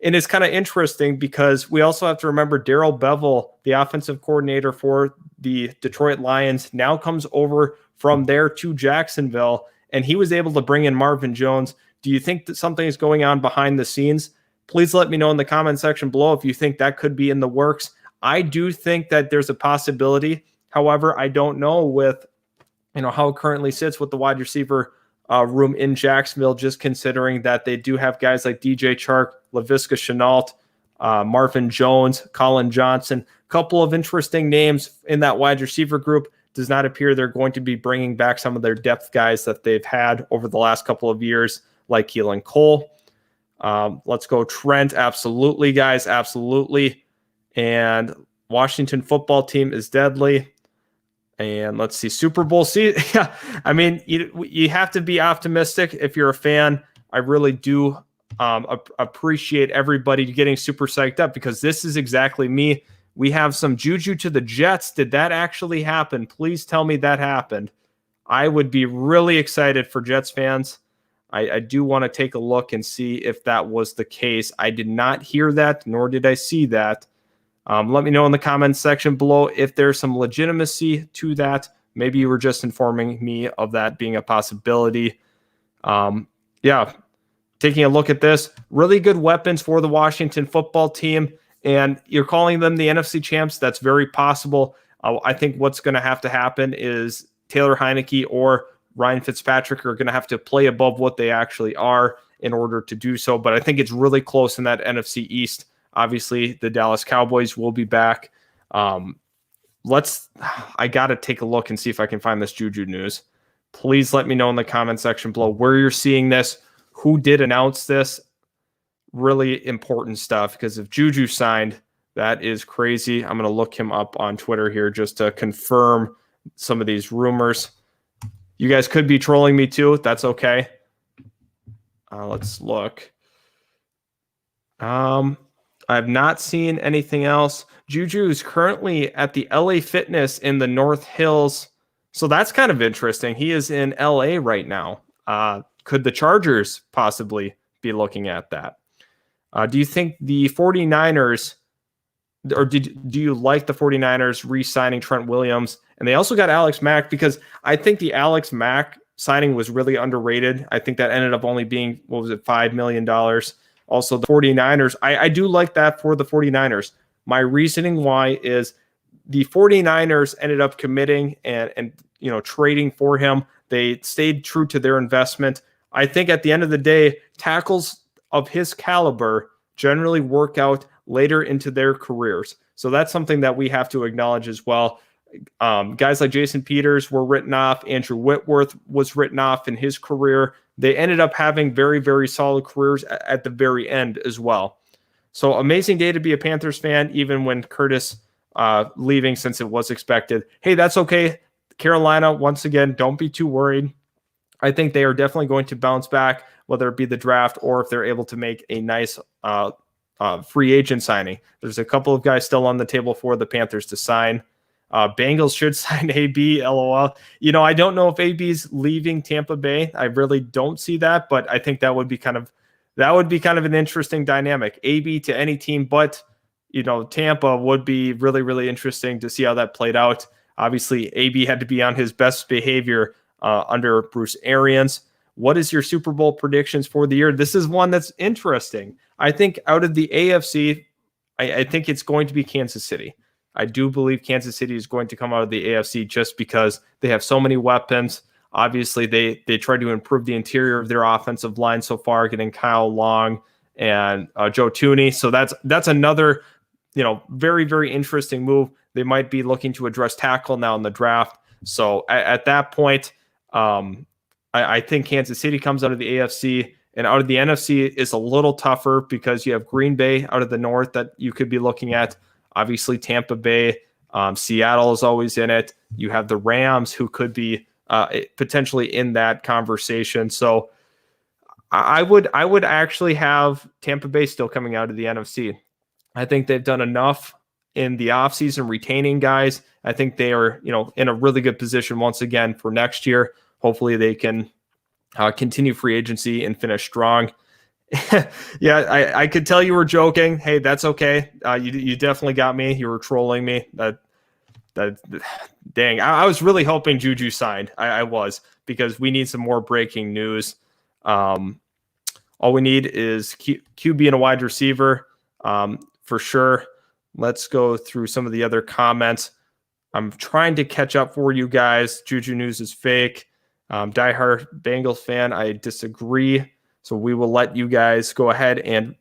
And it's kind of interesting because we also have to remember Darrell Bevell, the offensive coordinator for the Detroit Lions, now comes over from there to Jacksonville, and he was able to bring in Marvin Jones. Do you think that something is going on behind the scenes? Please let me know in the comment section below if you think that could be in the works. I do think that there's a possibility. However, I don't know with how it currently sits with the wide receiver room in Jacksonville, just considering that they do have guys like DJ Chark, Laviska Shenault, Marvin Jones, Colin Johnson, a couple of interesting names in that wide receiver group. Does not appear they're going to be bringing back some of their depth guys that they've had over the last couple of years, like Keelan Cole. Let's go Trent. Absolutely, guys. Absolutely. And Washington football team is deadly. And let's see, Super Bowl season. Yeah, I mean, you have to be optimistic if you're a fan. I really do appreciate everybody getting super psyched up, because this is exactly me. We have some juju to the Jets. Did that actually happen? Please tell me that happened. I would be really excited for Jets fans. I do want to take a look and see if that was the case. I did not hear that, nor did I see that. Let me know in the comments section below if there's some legitimacy to that. Maybe you were just informing me of that being a possibility. Yeah, taking a look at this, really good weapons for the Washington football team, and you're calling them the NFC champs. That's very possible. I think what's going to have to happen is Taylor Heineke or Ryan Fitzpatrick are going to have to play above what they actually are in order to do so. But I think it's really close in that NFC East. Obviously, the Dallas Cowboys will be back. I got to take a look and see if I can find this Juju news. Please let me know in the comment section below where you're seeing this, who did announce this. Really important stuff, because if Juju signed, that is crazy. I'm going to look him up on Twitter here just to confirm some of these rumors. You guys could be trolling me too. That's okay. Let's look. I've not seen anything else. Juju is currently at the LA Fitness in the North Hills. So that's kind of interesting. He is in LA right now. Could the Chargers possibly be looking at that? Do you think the 49ers, or do you like the 49ers re-signing Trent Williams? And they also got Alex Mack, because I think the Alex Mack signing was really underrated. I think that ended up only being, $5 million. Also, the 49ers, I do like that for the 49ers. My reasoning why is the 49ers ended up committing and trading for him. They stayed true to their investment. I think at the end of the day, tackles of his caliber generally work out later into their careers. So that's something that we have to acknowledge as well. Guys like Jason Peters were written off. Andrew Whitworth was written off in his career. They ended up having very, very solid careers at the very end as well. So amazing day to be a Panthers fan, even when Curtis leaving, since it was expected. Hey, that's okay. Carolina, once again, don't be too worried. I think they are definitely going to bounce back, whether it be the draft or if they're able to make a nice free agent signing. There's a couple of guys still on the table for the Panthers to sign. Bengals should sign AB, LOL. I don't know if AB's leaving Tampa Bay. I really don't see that, but I think that would be kind of an interesting dynamic. AB to any team, but Tampa would be really, really interesting to see how that played out. Obviously, AB had to be on his best behavior under Bruce Arians. What is your Super Bowl predictions for the year? This is one that's interesting. I think out of the AFC, I think it's going to be Kansas City. I do believe Kansas City is going to come out of the AFC just because they have so many weapons. Obviously, they tried to improve the interior of their offensive line so far, getting Kyle Long and Joe Thuney. So that's another, very, very interesting move. They might be looking to address tackle now in the draft. So at that point, I think Kansas City comes out of the AFC, and out of the NFC is a little tougher because you have Green Bay out of the North that you could be looking at. Obviously, Tampa Bay, Seattle is always in it. You have the Rams, who could be potentially in that conversation. So I would actually have Tampa Bay still coming out of the NFC. I think they've done enough in the offseason retaining guys. I think they are, in a really good position once again for next year. Hopefully they can continue free agency and finish strong. Yeah, I could tell you were joking. Hey, that's okay. You definitely got me. You were trolling me. That dang. I was really hoping Juju signed. I was, because we need some more breaking news. All we need is QB and a wide receiver for sure. Let's go through some of the other comments. I'm trying to catch up for you guys. Juju news is fake. Diehard Bengals fan, I disagree. So we will let you guys go ahead and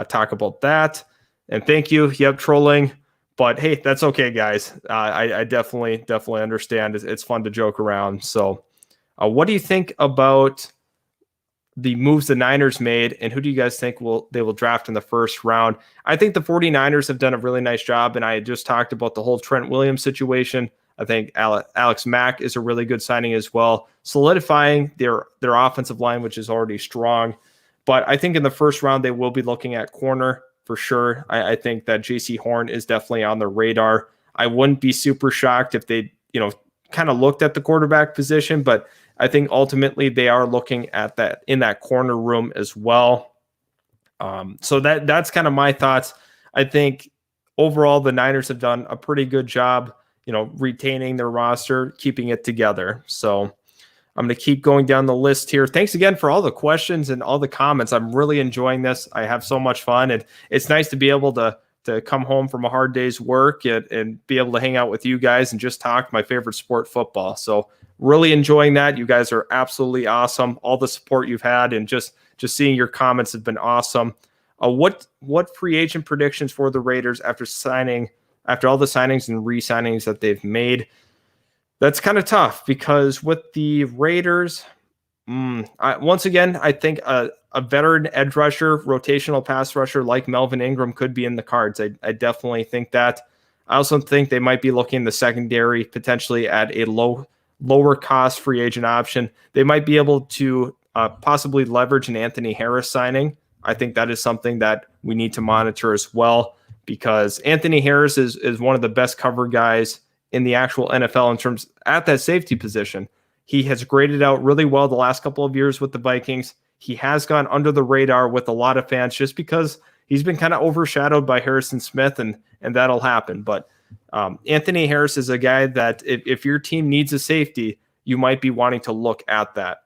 talk about that. And thank you. Yep, trolling. But hey, that's okay, guys. I definitely understand. It's fun to joke around. So what do you think about the moves the Niners made, and who do you guys think they will draft in the first round? I think the 49ers have done a really nice job, and I just talked about the whole Trent Williams situation. I think Alex Mack is a really good signing as well, solidifying their offensive line, which is already strong. But I think in the first round, they will be looking at corner for sure. I think that J.C. Horn is definitely on the radar. I wouldn't be super shocked if they, kind of looked at the quarterback position, but I think ultimately they are looking at that in that corner room as well. So that's kind of my thoughts. I think overall the Niners have done a pretty good job, retaining their roster, keeping it together. So I'm going to keep going down the list here. Thanks again for all the questions and all the comments. I'm really enjoying this. I have so much fun, and it's nice to be able to come home from a hard day's work and be able to hang out with you guys and just talk my favorite sport, football. So really enjoying that. You guys are absolutely awesome. All the support you've had and just seeing your comments have been awesome. What free agent predictions for the Raiders after all the signings and re-signings that they've made? That's kind of tough because with the Raiders, once again, I think a veteran edge rusher, rotational pass rusher like Melvin Ingram could be in the cards. I definitely think that. I also think they might be looking in the secondary potentially at a lower cost free agent option. They might be able to possibly leverage an Anthony Harris signing. I think that is something that we need to monitor as well, because Anthony Harris is one of the best cover guys in the actual NFL in terms at that safety position. He has graded out really well the last couple of years with the Vikings. He has gone under the radar with a lot of fans just because he's been kind of overshadowed by Harrison Smith, and that'll happen. But Anthony Harris is a guy that if your team needs a safety, you might be wanting to look at that.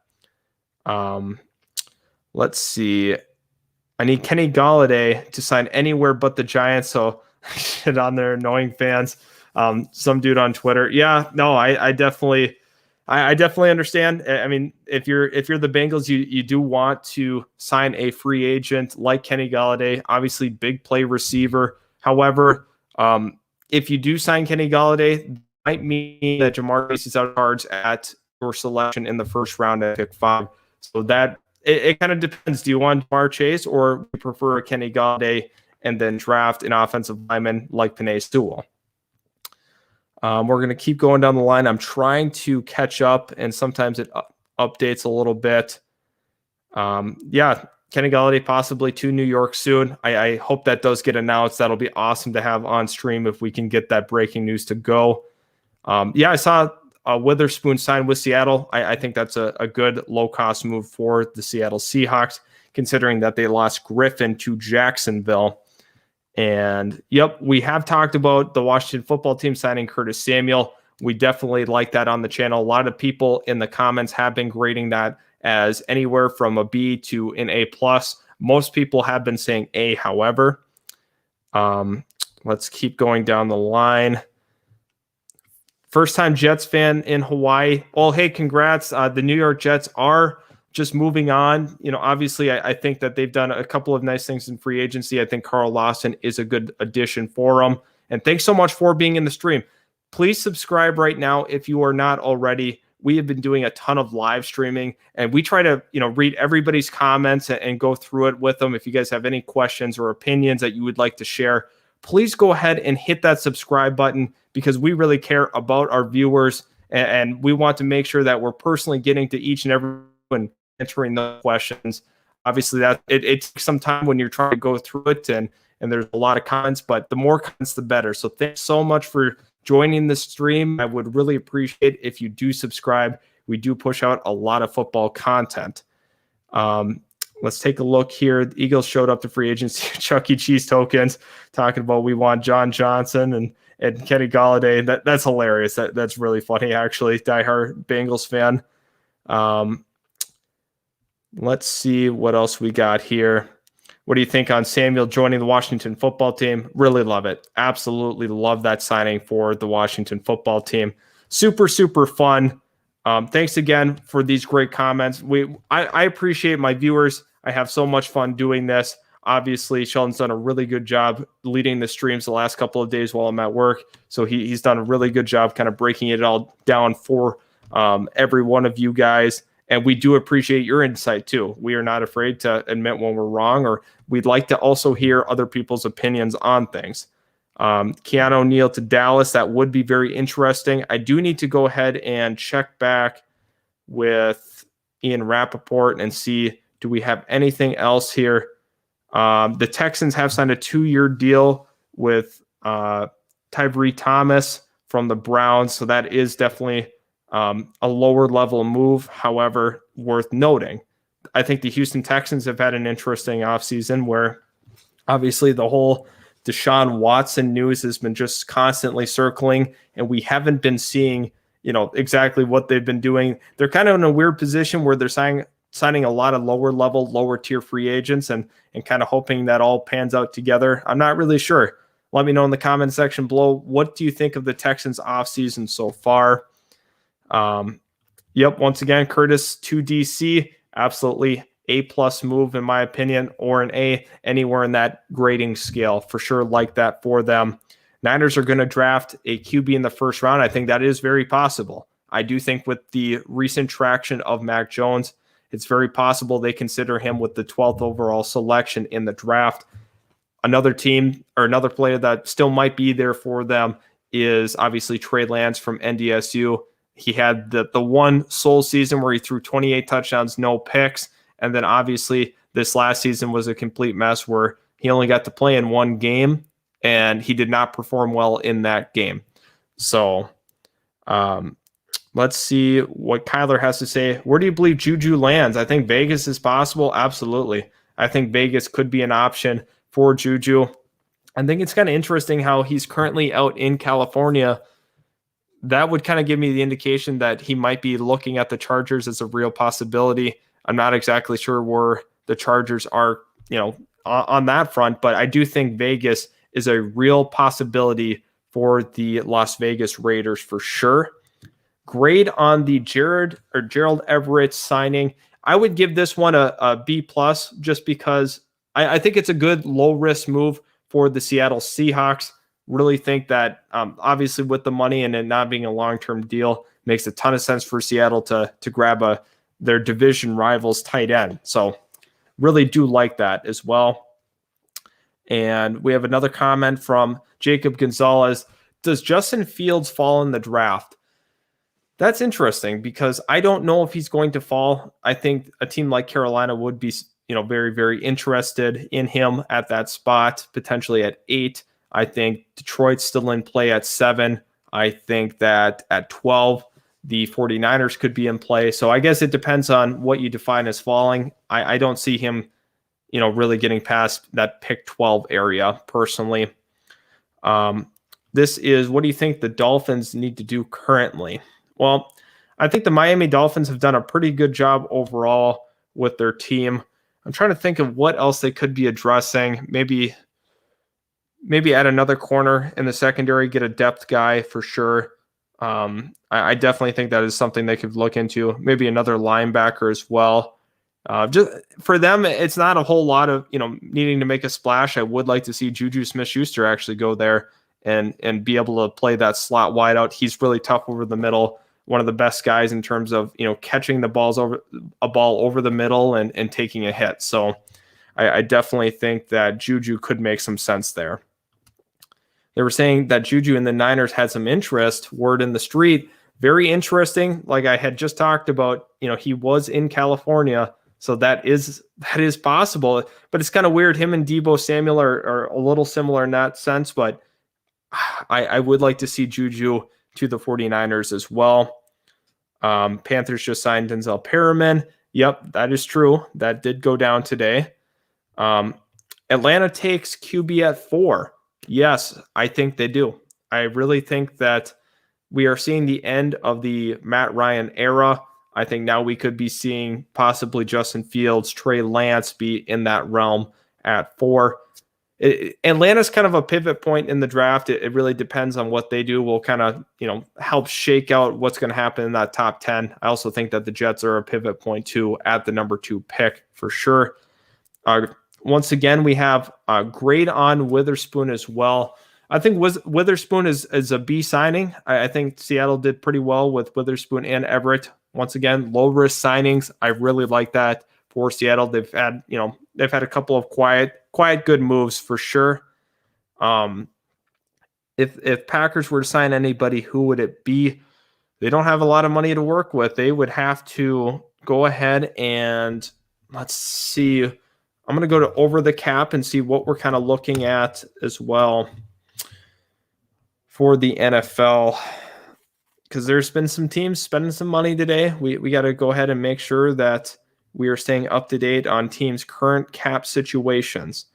Let's see. I need Kenny Golladay to sign anywhere but the Giants. So shit on their annoying fans. Some dude on Twitter. Yeah, no, I definitely understand. I mean, if you're the Bengals, you do want to sign a free agent like Kenny Golladay, obviously big play receiver. However, if you do sign Kenny Golladay, it might mean that Jamar Chase is out of cards at your selection in the first round at pick 5. So that it kind of depends. Do you want Jamar Chase, or do you prefer a Kenny Golladay and then draft an offensive lineman like Penei Sewell? We're going to keep going down the line. I'm trying to catch up, and sometimes it updates a little bit. Yeah, Kenny Golladay possibly to New York soon. I hope that does get announced. That'll be awesome to have on stream if we can get that breaking news to go. Yeah, I saw Witherspoon sign with Seattle. I think that's a good low-cost move for the Seattle Seahawks, considering that they lost Griffin to Jacksonville. And yep, we have talked about the Washington football team signing Curtis Samuel. We definitely like that on the channel. A lot of people in the comments have been grading that as anywhere from a B to an A+. Most people have been saying A, however. Let's keep going down the line. First-time Jets fan in Hawaii. Well, hey, congrats. The New York Jets are just moving on. You know, obviously, I think that they've done a couple of nice things in free agency. I think Carl Lawson is a good addition for them. And thanks so much for being in the stream. Please subscribe right now if you are not already. We have been doing a ton of live streaming, and we try to, read everybody's comments and go through it with them. If you guys have any questions or opinions that you would like to share, please go ahead and hit that subscribe button, because we really care about our viewers, and we want to make sure that we're personally getting to each and every one, answering the questions. Obviously, that it takes some time when you're trying to go through it, and there's a lot of comments, but the more comments, the better. So thanks so much for joining the stream. I would really appreciate if you do subscribe. We do push out a lot of football content. Let's take a look here. The Eagles showed up to free agency, Chuck E. Cheese tokens, talking about we want John Johnson and Kenny Golladay. That's hilarious. That's really funny, actually. Diehard Bengals fan. Let's see what else we got here. What do you think on Samuel joining the Washington football team? Really love it. Absolutely love that signing for the Washington football team. Super, super fun. Thanks again for these great comments. I appreciate my viewers. I have so much fun doing this. Obviously, Sheldon's done a really good job leading the streams the last couple of days while I'm at work. So he's done a really good job kind of breaking it all down for every one of you guys. And we do appreciate your insight too. We are not afraid to admit when we're wrong, or we'd like to also hear other people's opinions on things. Keanu O'Neal to Dallas, that would be very interesting. I do need to go ahead and check back with Ian Rappaport and see, do we have anything else here? The Texans have signed a 2-year deal with Tyree Thomas from the Browns, so that is definitely a lower level move, however, worth noting. I think the Houston Texans have had an interesting offseason where obviously the whole Deshaun Watson news has been just constantly circling, and we haven't been seeing, exactly what they've been doing. They're kind of in a weird position where they're signing a lot of lower tier free agents and kind of hoping that all pans out together. I'm not really sure. Let me know in the comment section below. What do you think of the Texans offseason so far? Yep. Once again, Curtis to DC, absolutely A+ move in my opinion, or an A anywhere in that grading scale. For sure like that for them. Niners are going to draft a QB in the first round. I think that is very possible. I do think with the recent traction of Mac Jones, it's very possible they consider him with the 12th overall selection in the draft. Another team or another player that still might be there for them is obviously Trey Lance from NDSU. He had the one sole season where he threw 28 touchdowns, no picks. And then obviously this last season was a complete mess where he only got to play in one game and he did not perform well in that game. So let's see what Kyler has to say. Where do you believe Juju lands? I think Vegas is possible. Absolutely. I think Vegas could be an option for Juju. I think it's kind of interesting how he's currently out in California. That would kind of give me the indication that he might be looking at the Chargers as a real possibility. I'm not exactly sure where the Chargers are, on that front, but I do think Vegas is a real possibility for the Las Vegas Raiders for sure. Grade on the Gerald Everett signing. I would give this one a B+, just because I think it's a good low-risk move for the Seattle Seahawks. Really think that obviously with the money and it not being a long-term deal, makes a ton of sense for Seattle to grab their division rivals tight end. So really do like that as well. And we have another comment from Jacob Gonzalez. Does Justin Fields fall in the draft? That's interesting because I don't know if he's going to fall. I think a team like Carolina would be, very, very interested in him at that spot, potentially at 8. I think Detroit's still in play at 7. I think that at 12, the 49ers could be in play. So I guess it depends on what you define as falling. I don't see him, really getting past that pick 12 area personally. This is, what do you think the Dolphins need to do currently? Well, I think the Miami Dolphins have done a pretty good job overall with their team. I'm trying to think of what else they could be addressing. Maybe add another corner in the secondary, get a depth guy for sure. I definitely think that is something they could look into. Maybe another linebacker as well. Just for them, it's not a whole lot of needing to make a splash. I would like to see Juju Smith-Schuster actually go there and be able to play that slot wide out. He's really tough over the middle. One of the best guys in terms of catching the ball over the middle and taking a hit. So I definitely think that Juju could make some sense there. They were saying that Juju and the Niners had some interest. Word in the street, very interesting. Like I had just talked about, he was in California, so that is possible. But it's kind of weird. Him and Deebo Samuel are a little similar in that sense, but I would like to see Juju to the 49ers as well. Panthers just signed Denzel Perriman. Yep, that is true. That did go down today. Atlanta takes QB at 4. Yes, I think they do. I really think that we are seeing the end of the Matt Ryan era. I think now we could be seeing possibly Justin Fields, Trey Lance be in that realm at 4. Atlanta's kind of a pivot point in the draft. It really depends on what they do. Will kind of, help shake out what's going to happen in that top 10. I also think that the Jets are a pivot point too at the number 2 pick for sure. Once again, we have a grade on Witherspoon as well. I think Witherspoon is a B signing. I think Seattle did pretty well with Witherspoon and Everett. Once again, low risk signings. I really like that for Seattle. They've had a couple of quiet good moves for sure. If Packers were to sign anybody, who would it be? They don't have a lot of money to work with. They would have to go ahead and let's see. I'm going to go to over the cap and see what we're kind of looking at as well for the NFL, because there's been some teams spending some money today. We got to go ahead and make sure that we are staying up to date on teams' current cap situations.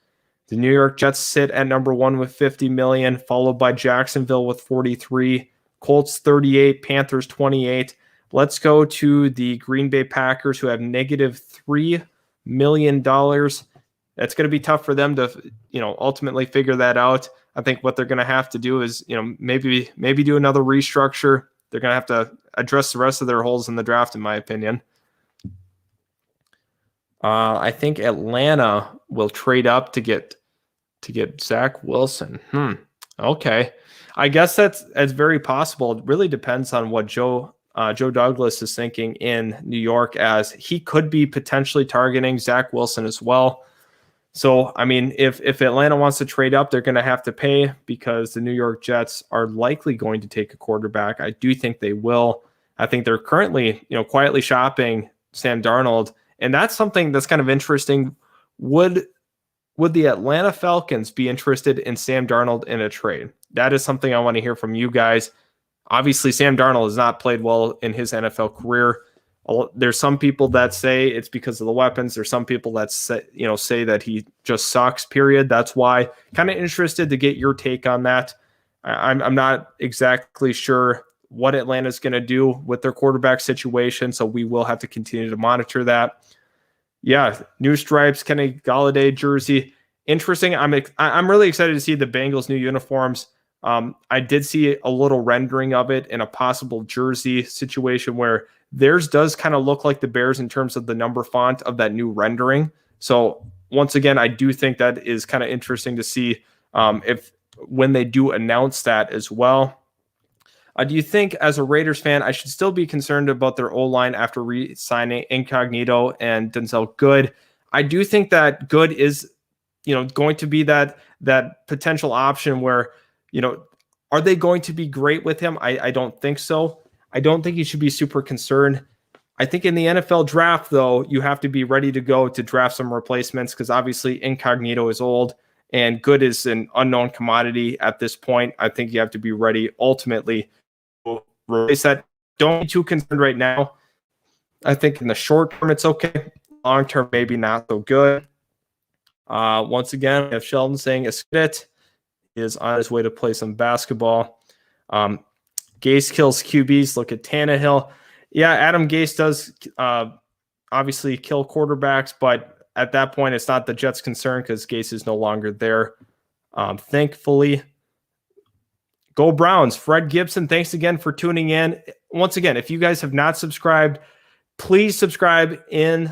The New York Jets sit at number 1 with $50 million, followed by Jacksonville with 43, Colts 38, Panthers 28. Let's go to the Green Bay Packers, who have negative $3 million. That's going to be tough for them to, ultimately figure that out. I think what they're going to have to do is, maybe do another restructure. They're going to have to address the rest of their holes in the draft, in my opinion. I think Atlanta will trade up to get Zach Wilson. Okay. I guess that's very possible. It really depends on what Joe Douglas is thinking in New York, as he could be potentially targeting Zach Wilson as well. So, I mean, if Atlanta wants to trade up, they're going to have to pay because the New York Jets are likely going to take a quarterback. I do think they will. I think they're currently, quietly shopping Sam Darnold, and that's something that's kind of interesting. Would the Atlanta Falcons be interested in Sam Darnold in a trade? That is something I want to hear from you guys. Obviously, Sam Darnold has not played well in his NFL career. There's some people that say it's because of the weapons. There's some people that say that he just sucks, period. That's why. Kind of interested to get your take on that. I'm not exactly sure what Atlanta's going to do with their quarterback situation, so we will have to continue to monitor that. Yeah, new stripes, Kenny Golladay jersey. Interesting. I'm really excited to see the Bengals' new uniforms. I did see a little rendering of it in a possible jersey situation where theirs does kind of look like the Bears in terms of the number font of that new rendering. So once again, I do think that is kind of interesting to see if when they do announce that as well. Do you think, as a Raiders fan, I should still be concerned about their O-line after re-signing Incognito and Denzel Good? I do think that Good is, going to be that potential option where, are they going to be great with him? I don't think so. I don't think you should be super concerned. I think in the NFL draft, though, you have to be ready to go to draft some replacements because obviously Incognito is old and Good is an unknown commodity at this point. I think you have to be ready ultimately to replace that. Don't be too concerned right now. I think in the short term, it's okay. Long term, maybe not so good. Once again, we have Sheldon saying Esquit is on his way to play some basketball. Gase kills QBs. Look at Tannehill. Yeah, Adam Gase does obviously kill quarterbacks, but at that point, it's not the Jets' concern because Gase is no longer there. Thankfully. Go Browns. Fred Gibson, thanks again for tuning in. Once again, if you guys have not subscribed, please subscribe to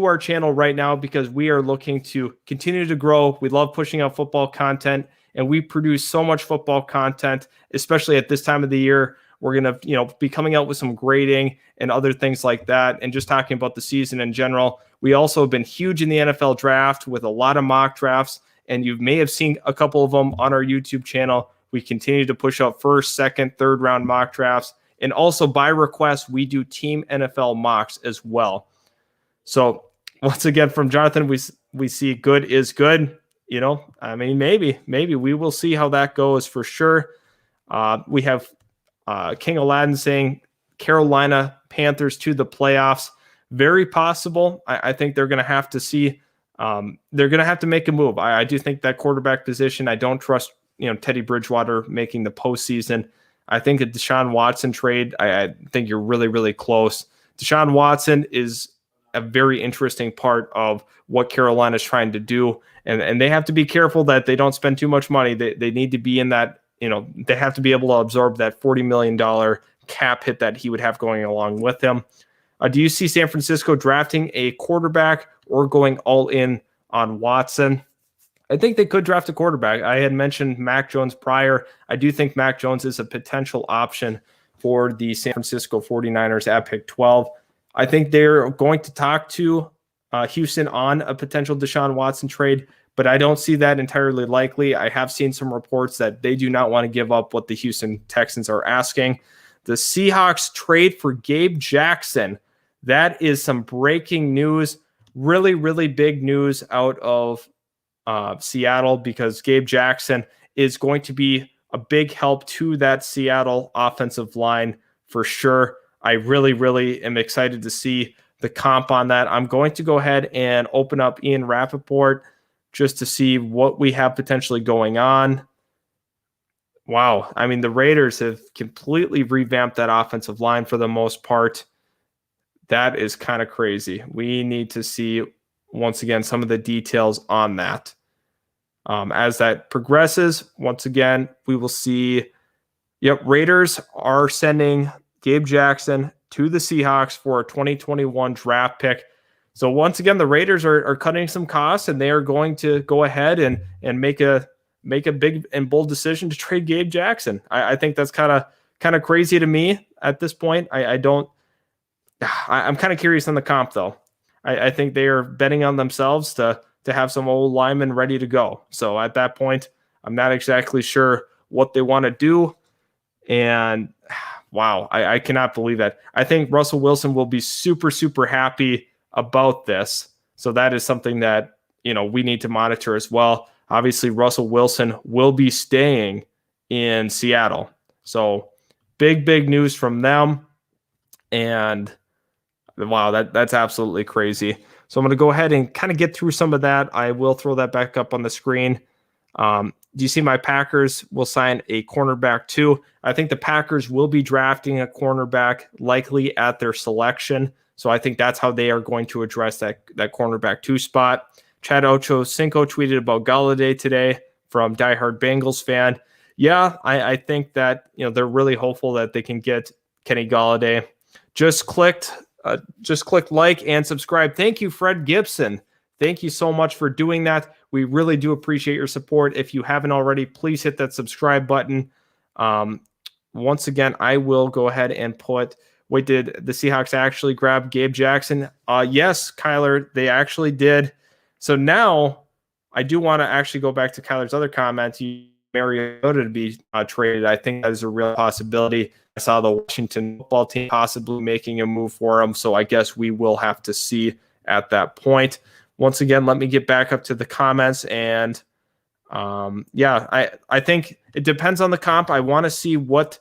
our channel right now because we are looking to continue to grow. We love pushing out football content, and we produce so much football content, especially at this time of the year. We're going to, be coming out with some grading and other things like that, and just talking about the season in general. We also have been huge in the NFL draft with a lot of mock drafts, and you may have seen a couple of them on our YouTube channel. We continue to push out first, second, third round mock drafts. And also by request, we do team NFL mocks as well. So once again, from Jonathan, we see good is good. Maybe we will see how that goes for sure. We have King Aladdin saying Carolina Panthers to the playoffs. Very possible. I think they're going to have to see. They're going to have to make a move. I do think that quarterback position, I don't trust, Teddy Bridgewater making the postseason. I think a Deshaun Watson trade, I think you're really, really close. Deshaun Watson is a very interesting part of what Carolina is trying to do. And they have to be careful that they don't spend too much money. They need to be in that, they have to be able to absorb that $40 million cap hit that he would have going along with him. Do you see San Francisco drafting a quarterback or going all in on Watson? I think they could draft a quarterback. I had mentioned Mac Jones prior. I do think Mac Jones is a potential option for the San Francisco 49ers at pick 12. I think they're going to talk to Houston on a potential Deshaun Watson trade, but I don't see that entirely likely. I have seen some reports that they do not want to give up what the Houston Texans are asking. The Seahawks trade for Gabe Jackson. That is some breaking news. Really, really big news out of Seattle because Gabe Jackson is going to be a big help to that Seattle offensive line for sure. I really, really am excited to see the comp on that. I'm going to go ahead and open up Ian Rappaport just to see what we have potentially going on. Wow. I mean, the Raiders have completely revamped that offensive line for the most part. That is kind of crazy. We need to see, once again, some of the details on that. As that progresses, once again, we will see, Raiders are sending Gabe Jackson to the Seahawks for a 2021 draft pick. So once again, the Raiders are cutting some costs, and they are going to go ahead and make a big and bold decision to trade Gabe Jackson. I think that's kind of crazy to me at this point. I'm kind of curious on the comp though. I think they are betting on themselves to to have some old linemen ready to go. So at that point, I'm not exactly sure what they want to do. And wow, I cannot believe that. I think Russell Wilson will be super, super happy about this. So that is something that, we need to monitor as well. Obviously, Russell Wilson will be staying in Seattle. So big, big news from them. And wow, that's absolutely crazy. So I'm going to go ahead and kind of get through some of that. I will throw that back up on the screen. Do you see my Packers will sign a cornerback too? I think the Packers will be drafting a cornerback likely at their selection. So I think that's how they are going to address that cornerback 2 spot. Chad Ochocinco tweeted about Galladay today from diehard Bengals fan. Yeah, I think that they're really hopeful that they can get Kenny Galladay. Just click like and subscribe. Thank you, Fred Gibson. Thank you so much for doing that. We really do appreciate your support. If you haven't already, please hit that subscribe button. Once again, I will go ahead and wait, did the Seahawks actually grab Gabe Jackson? Yes, Kyler, they actually did. So now I do want to actually go back to Kyler's other comments. Mariota to be traded. I think that is a real possibility. I saw the Washington football team possibly making a move for him. So I guess we will have to see at that point. Once again, let me get back up to the comments. And I think it depends on the comp. I want to see what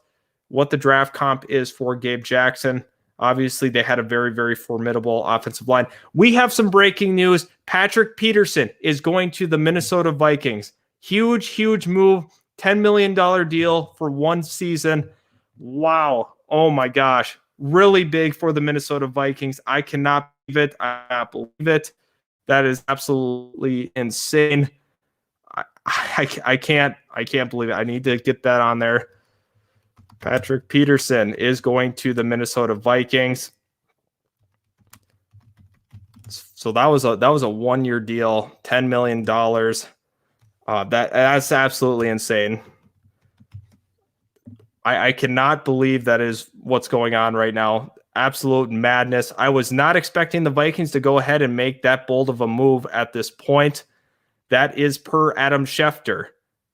the draft comp is for Gabe Jackson. Obviously, they had a very, very formidable offensive line. We have some breaking news. Patrick Peterson is going to the Minnesota Vikings. Huge, huge move. $10 million deal for 1 season. Wow. Oh, my gosh. Really big for the Minnesota Vikings. I cannot believe it. I cannot believe it. That is absolutely insane. I can't believe it. I need to get that on there. Patrick Peterson is going to the Minnesota Vikings. So that was a 1-year deal, $10 million. That's absolutely insane. I cannot believe that is what's going on right now. Absolute madness. I was not expecting the Vikings to go ahead and make that bold of a move at this point. That is per Adam Schefter.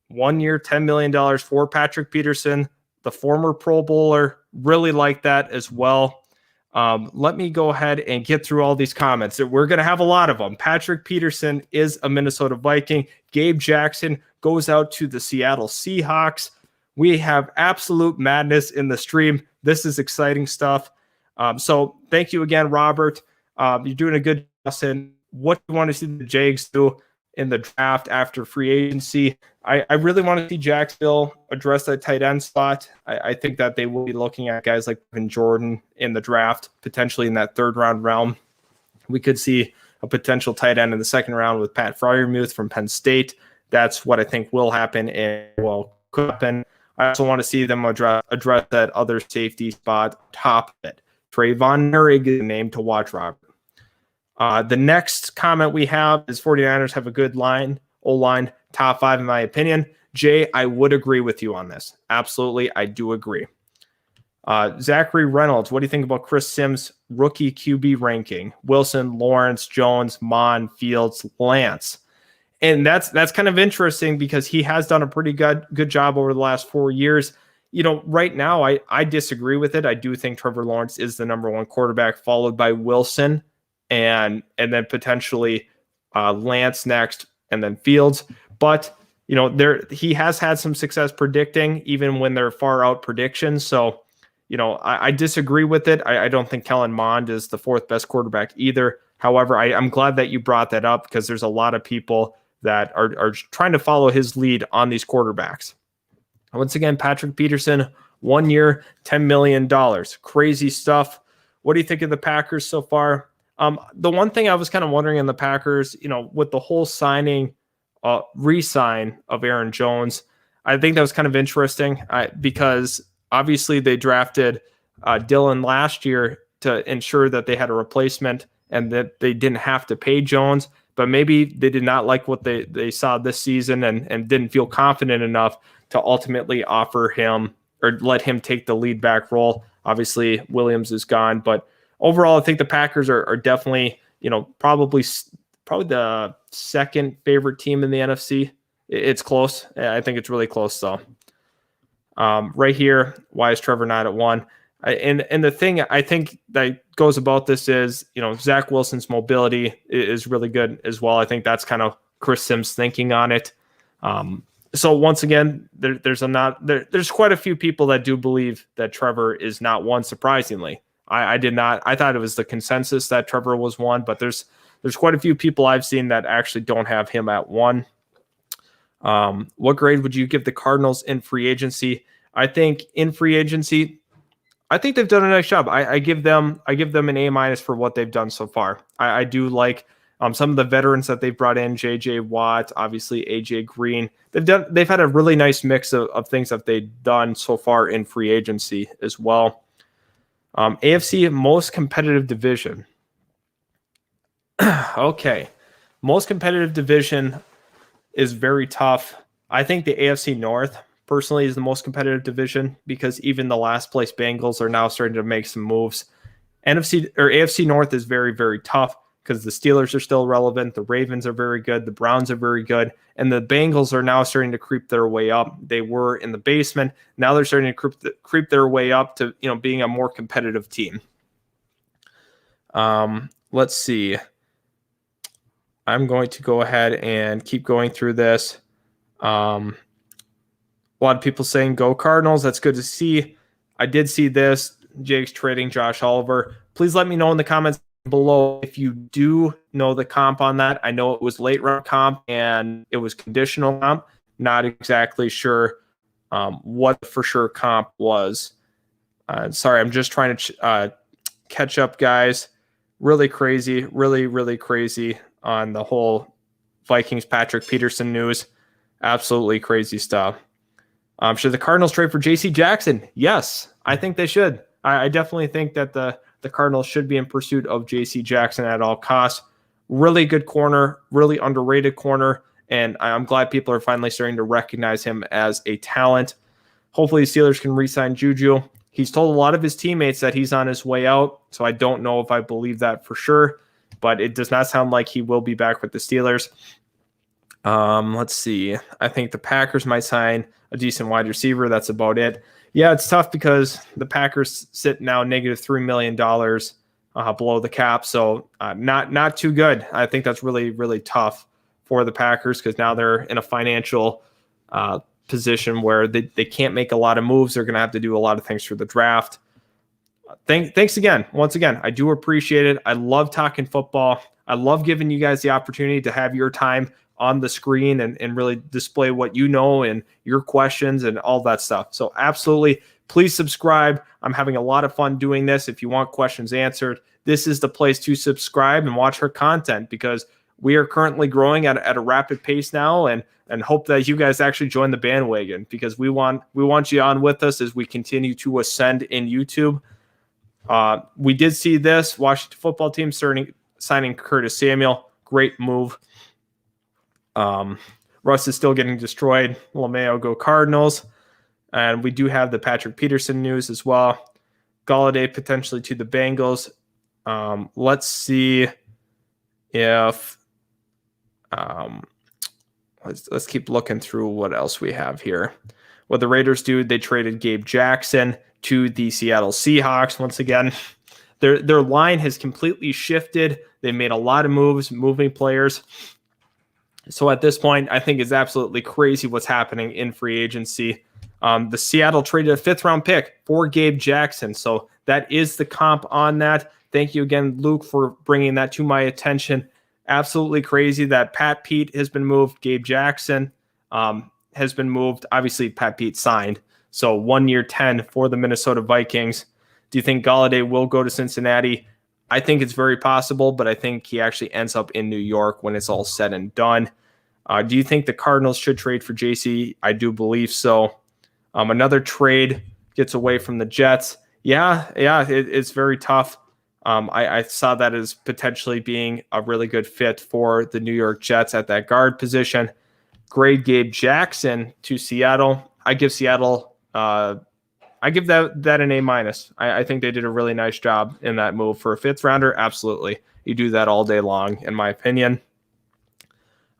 1 year, $10 million for Patrick Peterson, the former Pro Bowler. Really like that as well. Let me go ahead and get through all these comments. We're going to have a lot of them. Patrick Peterson is a Minnesota Viking. Gabe Jackson goes out to the Seattle Seahawks. We have absolute madness in the stream. This is exciting stuff. So thank you again, Robert. You're doing a good job. What do you want to see the Jags do in the draft after free agency? I really want to see Jacksonville address that tight end spot. I think that they will be looking at guys like Evan Jordan in the draft, potentially in that 3rd round realm. We could see a potential tight end in the 2nd round with Pat Freiermuth from Penn State. That's what I think will happen and could happen. I also want to see them address that other safety spot top of it. Trayvon Merrig is a name to watch, Robert. The next comment we have is 49ers have a good O-line, top 5 in my opinion. Jay, I would agree with you on this. Absolutely, I do agree. Zachary Reynolds, what do you think about Chris Sims' rookie QB ranking? Wilson, Lawrence, Jones, Mon, Fields, Lance. And that's kind of interesting because he has done a pretty good job over the last 4 years. Right now, I disagree with it. I do think Trevor Lawrence is the number 1 quarterback, followed by Wilson and then potentially Lance next, and then Fields. But he has had some success predicting, even when they're far out predictions. So I disagree with it. I don't think Kellen Mond is the 4th best quarterback either. However, I'm glad that you brought that up because there's a lot of people that are trying to follow his lead on these quarterbacks. Once again, Patrick Peterson, 1 year, $10 million. Crazy stuff. What do you think of the Packers so far? The one thing I was kind of wondering in the Packers, with the whole re-sign of Aaron Jones, I think that was kind of interesting because obviously they drafted Dylan last year to ensure that they had a replacement and that they didn't have to pay Jones, but maybe they did not like what they saw this season and didn't feel confident enough to ultimately offer him or let him take the lead back role. Obviously, Williams is gone, but overall, I think the Packers are definitely, probably probably the second favorite team in the NFC. It's close. I think it's really close though. Right here, why is Trevor not at 1? And the thing I think that goes about this is, Zach Wilson's mobility is really good as well. I think that's kind of Chris Sims' thinking on it. So once again, there's quite a few people that do believe that Trevor is not 1. Surprisingly, I did not. I thought it was the consensus that Trevor was 1, but there's quite a few people I've seen that actually don't have him at 1. What grade would you give the Cardinals in free agency? I think in free agency, I think they've done a nice job. I give them an A- for what they've done so far. I do like some of the veterans that they've brought in, J.J. Watt, obviously AJ Green. They've had a really nice mix of things that they've done so far in free agency as well. AFC most competitive division. Okay, most competitive division is very tough. I think the AFC North personally is the most competitive division because even the last place Bengals are now starting to make some moves. AFC North is very, very tough because the Steelers are still relevant. The Ravens are very good. The Browns are very good. And the Bengals are now starting to creep their way up. They were in the basement. Now they're starting to creep their way up to, being a more competitive team. Let's see. I'm going to go ahead and keep going through this. A lot of people saying go Cardinals. That's good to see. I did see this. Jake's trading Josh Oliver. Please let me know in the comments below if you do know the comp on that. I know it was late round comp and it was conditional comp. Not exactly sure what the for sure comp was. Sorry, I'm just trying to catch up, guys. Really crazy. Really, really crazy on the whole Vikings Patrick Peterson news. Absolutely crazy stuff. Should the Cardinals trade for J.C. Jackson? Yes, I think they should. I definitely think that the Cardinals should be in pursuit of J.C. Jackson at all costs. Really good corner, really underrated corner, and I'm glad people are finally starting to recognize him as a talent. Hopefully the Steelers can re-sign Juju. He's told a lot of his teammates that he's on his way out, so I don't know if I believe that for sure, but it does not sound like he will be back with the Steelers. Let's see. I think the Packers might sign a decent wide receiver. That's about it. Yeah, it's tough because the Packers sit now negative $3 million below the cap, so not too good. I think that's really, really tough for the Packers because now they're in a financial position where they can't make a lot of moves. They're going to have to do a lot of things for the draft. Thanks again. Once again, I do appreciate it. I love talking football. I love giving you guys the opportunity to have your time on the screen and really display what you know and your questions and all that stuff. So absolutely, please subscribe. I'm having a lot of fun doing this. If you want questions answered, this is the place to subscribe and watch her content because we are currently growing at a rapid pace now and hope that you guys actually join the bandwagon because we want you on with us as we continue to ascend in YouTube. We did see this Washington football team signing Curtis Samuel. Great move. Russ is still getting destroyed. LeMayo go Cardinals. And we do have the Patrick Peterson news as well. Golladay potentially to the Bengals. Let's see if let's keep looking through what else we have here. What the Raiders do, they traded Gabe Jackson to the Seattle Seahawks. Once again, their line has completely shifted. They made a lot of moves, moving players. So at this point, I think it's absolutely crazy what's happening in free agency. The Seattle traded a 5th-round pick for Gabe Jackson. So that is the comp on that. Thank you again, Luke, for bringing that to my attention. Absolutely crazy that Pat Pete has been moved. Gabe Jackson has been moved. Obviously, Pat Pete signed. So 1 year, 10 for the Minnesota Vikings. Do you think Golladay will go to Cincinnati? I think it's very possible, but I think he actually ends up in New York when it's all said and done. Do you think the Cardinals should trade for JC? I do believe so. Another trade gets away from the Jets. It's very tough. I saw that as potentially being a really good fit for the New York Jets at that guard position. Grade Gabe Jackson to Seattle. I give Seattle I give that an A-. I think they did a really nice job in that move for a 5th rounder. Absolutely. You do that all day long, in my opinion.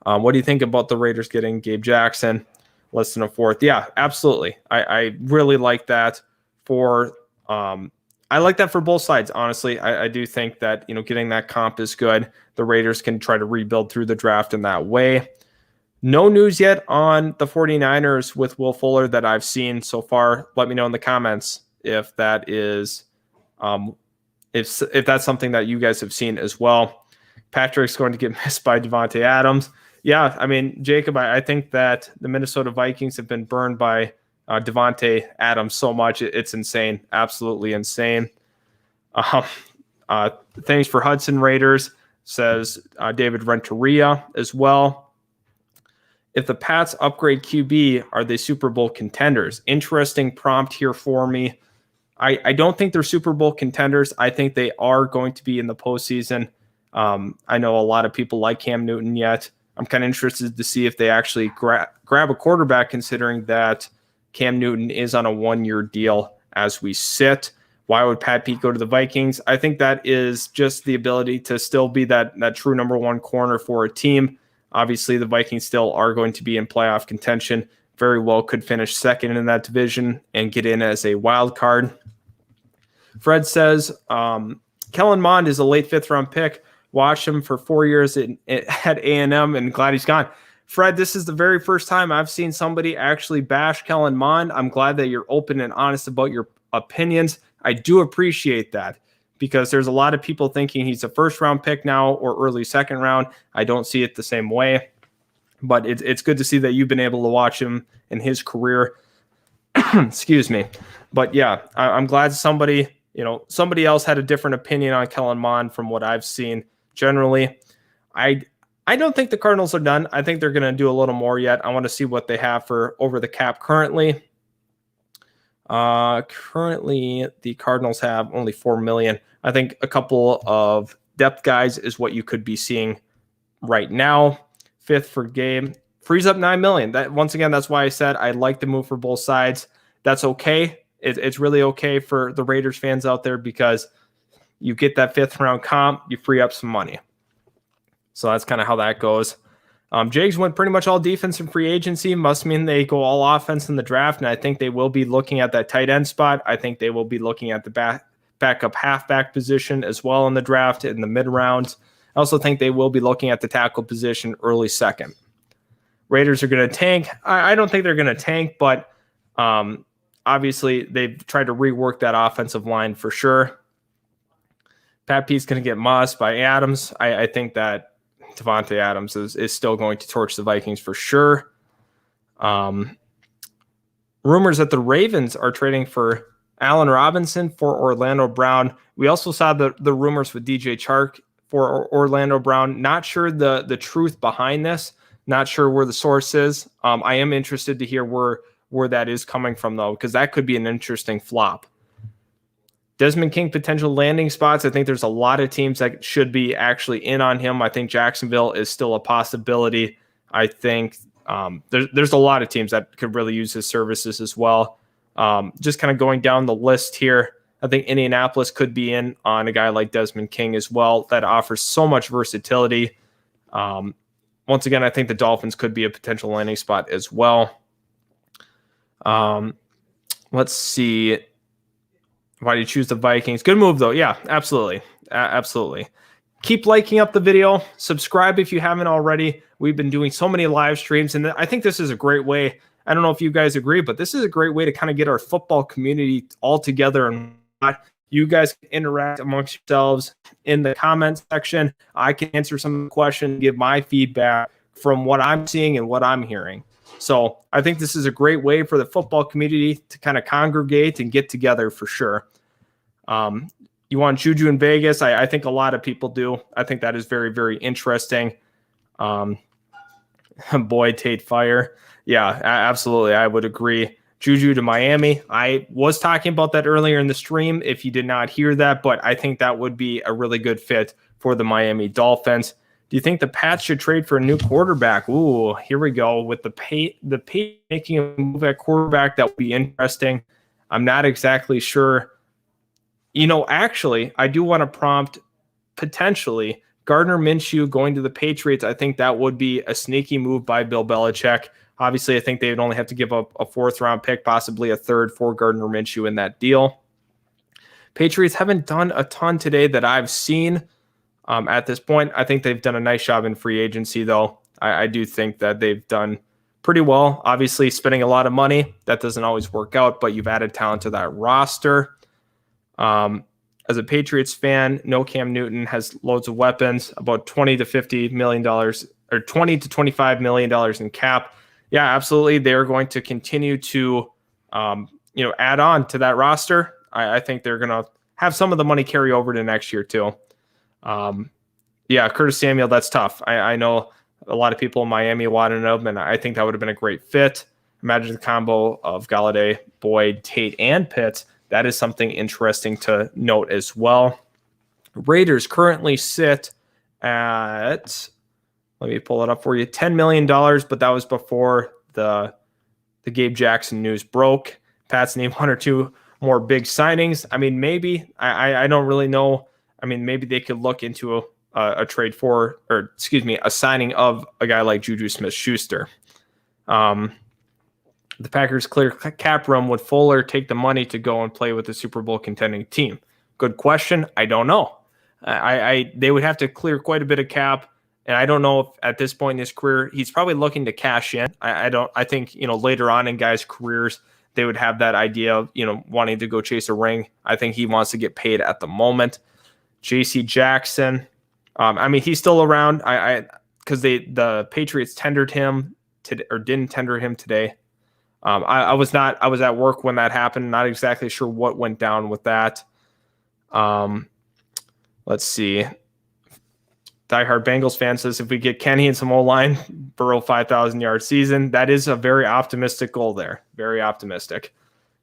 What do you think about the Raiders getting Gabe Jackson, less than a fourth? Yeah, absolutely. I really like that for I like that for both sides, honestly. I do think that, getting that comp is good. The Raiders can try to rebuild through the draft in that way. No news yet on the 49ers with Will Fuller that I've seen so far. Let me know in the comments if that is if that's something that you guys have seen as well. Patrick's going to get missed by Davante Adams. Yeah, I mean, Jacob, I think that the Minnesota Vikings have been burned by Davante Adams so much. It's insane. Absolutely insane. Thanks for Hudson Raiders, says David Renteria as well. If the Pats upgrade QB, are they Super Bowl contenders? Interesting prompt here for me. I don't think they're Super Bowl contenders. I think they are going to be in the postseason. I know a lot of people like Cam Newton yet. I'm kind of interested to see if they actually grab a quarterback, considering that Cam Newton is on a 1-year deal as we sit. Why would Pat Pete go to the Vikings? I think that is just the ability to still be that true number one corner for a team. Obviously, the Vikings still are going to be in playoff contention. Very well could finish second in that division and get in as a wild card. Fred says, Kellen Mond is a late 5th-round pick. Watched him for 4 years at A&M and glad he's gone. Fred, this is the very first time I've seen somebody actually bash Kellen Mond. I'm glad that you're open and honest about your opinions. I do appreciate that because there's a lot of people thinking he's a first-round pick now or early second round. I don't see it the same way, but it's good to see that you've been able to watch him in his career. Excuse me. But yeah, I'm glad somebody else had a different opinion on Kellen Mond from what I've seen. Generally, I don't think the Cardinals are done. I think they're going to do a little more yet. I want to see what they have for over the cap currently. Currently, the Cardinals have only $4 million. I think a couple of depth guys is what you could be seeing right now. 5th for Gabe frees up $9 million. That once again, that's why I said I like the move for both sides. That's okay. It's really okay for the Raiders fans out there because you get that 5th-round comp, you free up some money. So that's kind of how that goes. Jags went pretty much all defense in free agency. Must mean they go all offense in the draft, and I think they will be looking at that tight end spot. I think they will be looking at the backup halfback position as well in the draft in the mid-rounds. I also think they will be looking at the tackle position early second. Raiders are going to tank. I don't think they're going to tank, but obviously they've tried to rework that offensive line for sure. Pat Pete's going to get mossed by Adams. I think that Davante Adams is still going to torch the Vikings for sure. Rumors that the Ravens are trading for Allen Robinson for Orlando Brown. We also saw the rumors with DJ Chark for Orlando Brown. Not sure the truth behind this. Not sure where the source is. I am interested to hear where that is coming from, though, because that could be an interesting flop. Desmond King, potential landing spots. I think there's a lot of teams that should be actually in on him. I think Jacksonville is still a possibility. I think there's a lot of teams that could really use his services as well. Just kind of going down the list here, I think Indianapolis could be in on a guy like Desmond King as well that offers so much versatility. Once again, I think the Dolphins could be a potential landing spot as well. Let's see. Why do you choose the Vikings? Good move, though. Yeah, absolutely. Absolutely. Keep liking up the video. Subscribe if you haven't already. We've been doing so many live streams, and I think this is a great way. I don't know if you guys agree, but this is a great way to kind of get our football community all together. And you guys can interact amongst yourselves in the comment section. I can answer some questions, give my feedback from what I'm seeing and what I'm hearing. So I think this is a great way for the football community to kind of congregate and get together for sure. You want Juju in Vegas? I think a lot of people do. I think that is very, very interesting. Boy, Tate Fire. Yeah, absolutely. I would agree. Juju to Miami. I was talking about that earlier in the stream if you did not hear that, but I think that would be a really good fit for the Miami Dolphins. Do you think the Pats should trade for a new quarterback? Ooh, here we go. With the Pate making a move at quarterback, that would be interesting. I'm not exactly sure. Actually, I do want to prompt potentially Gardner Minshew going to the Patriots, I think that would be a sneaky move by Bill Belichick. Obviously, I think they would only have to give up a 4th-round pick, possibly a 3rd for Gardner Minshew in that deal. Patriots haven't done a ton today that I've seen at this point. I think they've done a nice job in free agency, though. I do think that they've done pretty well. Obviously, spending a lot of money, that doesn't always work out, but you've added talent to that roster. As a Patriots fan, no, Cam Newton has loads of weapons, about $20 to $50 million or $20 to $25 million in cap. Yeah, absolutely. They're going to continue to, add on to that roster. I think they're going to have some of the money carry over to next year too. Curtis Samuel, that's tough. I know a lot of people in Miami wanted him, and I think that would have been a great fit. Imagine the combo of Galladay, Boyd, Tate, and Pitts. That is something interesting to note as well. Raiders currently sit at, let me pull it up for you, $10 million, but that was before the Gabe Jackson news broke. Pats need 1 or 2 more big signings. I mean, maybe. I don't really know. I mean, maybe they could look into a trade for, or excuse me, a signing of a guy like Juju Smith-Schuster. The Packers clear cap room. Would Fuller take the money to go and play with the Super Bowl contending team? Good question. I don't know. They would have to clear quite a bit of cap, and I don't know if at this point in his career he's probably looking to cash in. I think later on in guys' careers they would have that idea of wanting to go chase a ring. I think he wants to get paid at the moment. J.C. Jackson. He's still around. Because the Patriots tendered him or didn't tender him today. I was at work when that happened. Not exactly sure what went down with that. Let's see. Diehard Bengals fan says if we get Kenny and some O-line, Burrow 5,000-yard season. That is a very optimistic goal there. Very optimistic.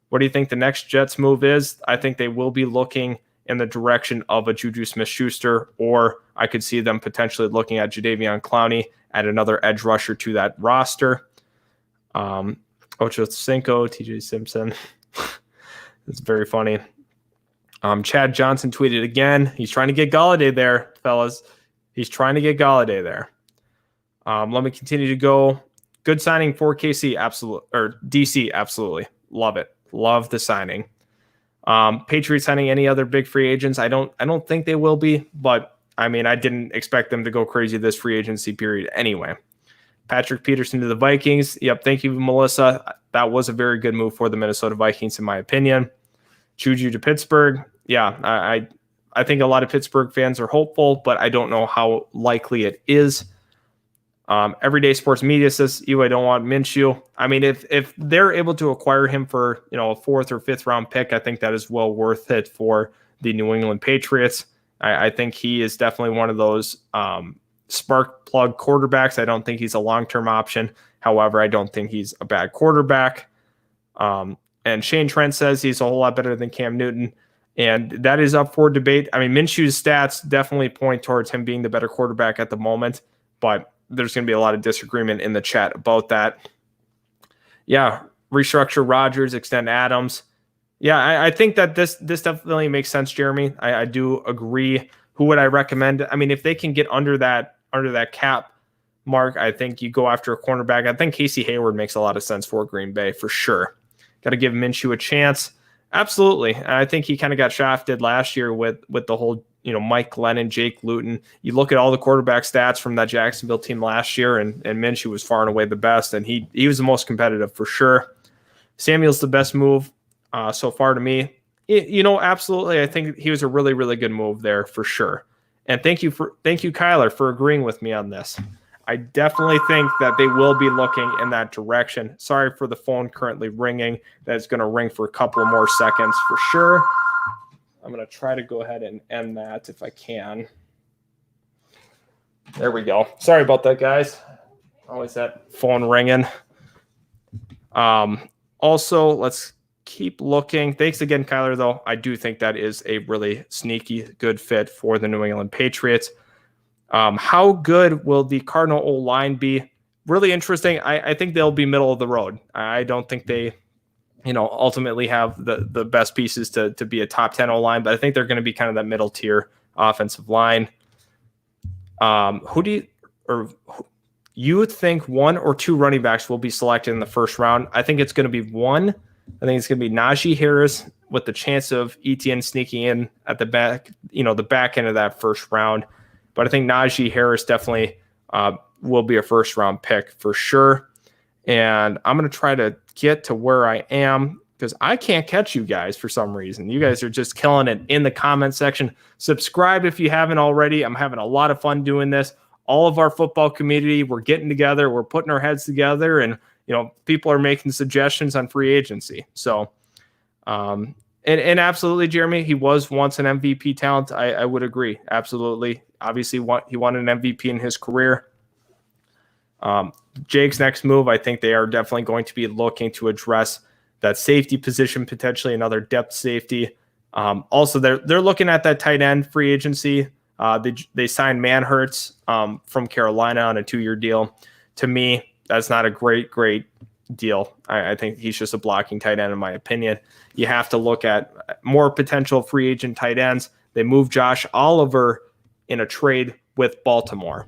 What do you think the next Jets move is? I think they will be looking in the direction of a Juju Smith-Schuster, or I could see them potentially looking at Jadeveon Clowney, add another edge rusher to that roster. Ocho Cinco, TJ Simpson. It's very funny. Chad Johnson tweeted again. He's trying to get Galladay there, fellas. He's trying to get Galladay there. Let me continue to go. Good signing for KC, absolutely, or DC, absolutely. Love it. Love the signing. Patriots signing any other big free agents? I don't think they will be, but I didn't expect them to go crazy this free agency period anyway. Patrick Peterson to the Vikings. Yep, thank you, Melissa. That was a very good move for the Minnesota Vikings, in my opinion. Juju to Pittsburgh. Yeah, I think a lot of Pittsburgh fans are hopeful, but I don't know how likely it is. Everyday Sports Media says, I don't want Minshew. If they're able to acquire him for a 4th or 5th round pick, I think that is well worth it for the New England Patriots. I think he is definitely one of those spark plug quarterbacks. I don't think he's a long-term option. However, I don't think he's a bad quarterback. And Shane Trent says he's a whole lot better than Cam Newton. And that is up for debate. Minshew's stats definitely point towards him being the better quarterback at the moment, but there's going to be a lot of disagreement in the chat about that. Yeah, restructure Rodgers, extend Adams. Yeah, I think that this definitely makes sense, Jeremy. I do agree. Who would I recommend? If they can get under that cap mark, I think you go after a cornerback. I think Casey Hayward makes a lot of sense for Green Bay for sure. Got to give Minshew a chance. Absolutely. I think he kind of got shafted last year with the whole, Mike Glennon, Jake Luton. You look at all the quarterback stats from that Jacksonville team last year, and Minshew was far and away the best, and he was the most competitive for sure. Samuel's the best move so far to me. Absolutely. I think he was a really, really good move there for sure. And thank you, Kyler, for agreeing with me on this. I definitely think that they will be looking in that direction. Sorry for the phone currently ringing. That's going to ring for a couple more seconds for sure. I'm going to try to go ahead and end that if I can. There we go. Sorry about that, guys. Always that phone ringing. Also, let's keep looking. Thanks again, Kyler, though. I do think that is a really sneaky good fit for the New England Patriots. How good will the Cardinal O-line be? Really interesting. I think they'll be middle of the road. I don't think they, ultimately have the best pieces to be a top 10 O-line, but I think they're going to be kind of that middle tier offensive line. Who do you think one or two running backs will be selected in the first round? I think it's going to be one. I think it's going to be Najee Harris with the chance of Etienne sneaking in at the back, the back end of that first round. But I think Najee Harris definitely will be a first round pick for sure. And I'm going to try to get to where I am because I can't catch you guys for some reason. You guys are just killing it in the comment section. Subscribe if you haven't already. I'm having a lot of fun doing this. All of our football community, we're getting together. We're putting our heads together, and people are making suggestions on free agency. So, and absolutely, Jeremy, he was once an MVP talent. I would agree. Absolutely. Obviously, he won an MVP in his career. Jake's next move, I think they are definitely going to be looking to address that safety position, potentially another depth safety. Also, they're looking at that tight end free agency. They signed Manhurts from Carolina on a 2-year deal. To me, that's not a great deal. I think he's just a blocking tight end, in my opinion. You have to look at more potential free agent tight ends. They moved Josh Oliver in a trade with Baltimore.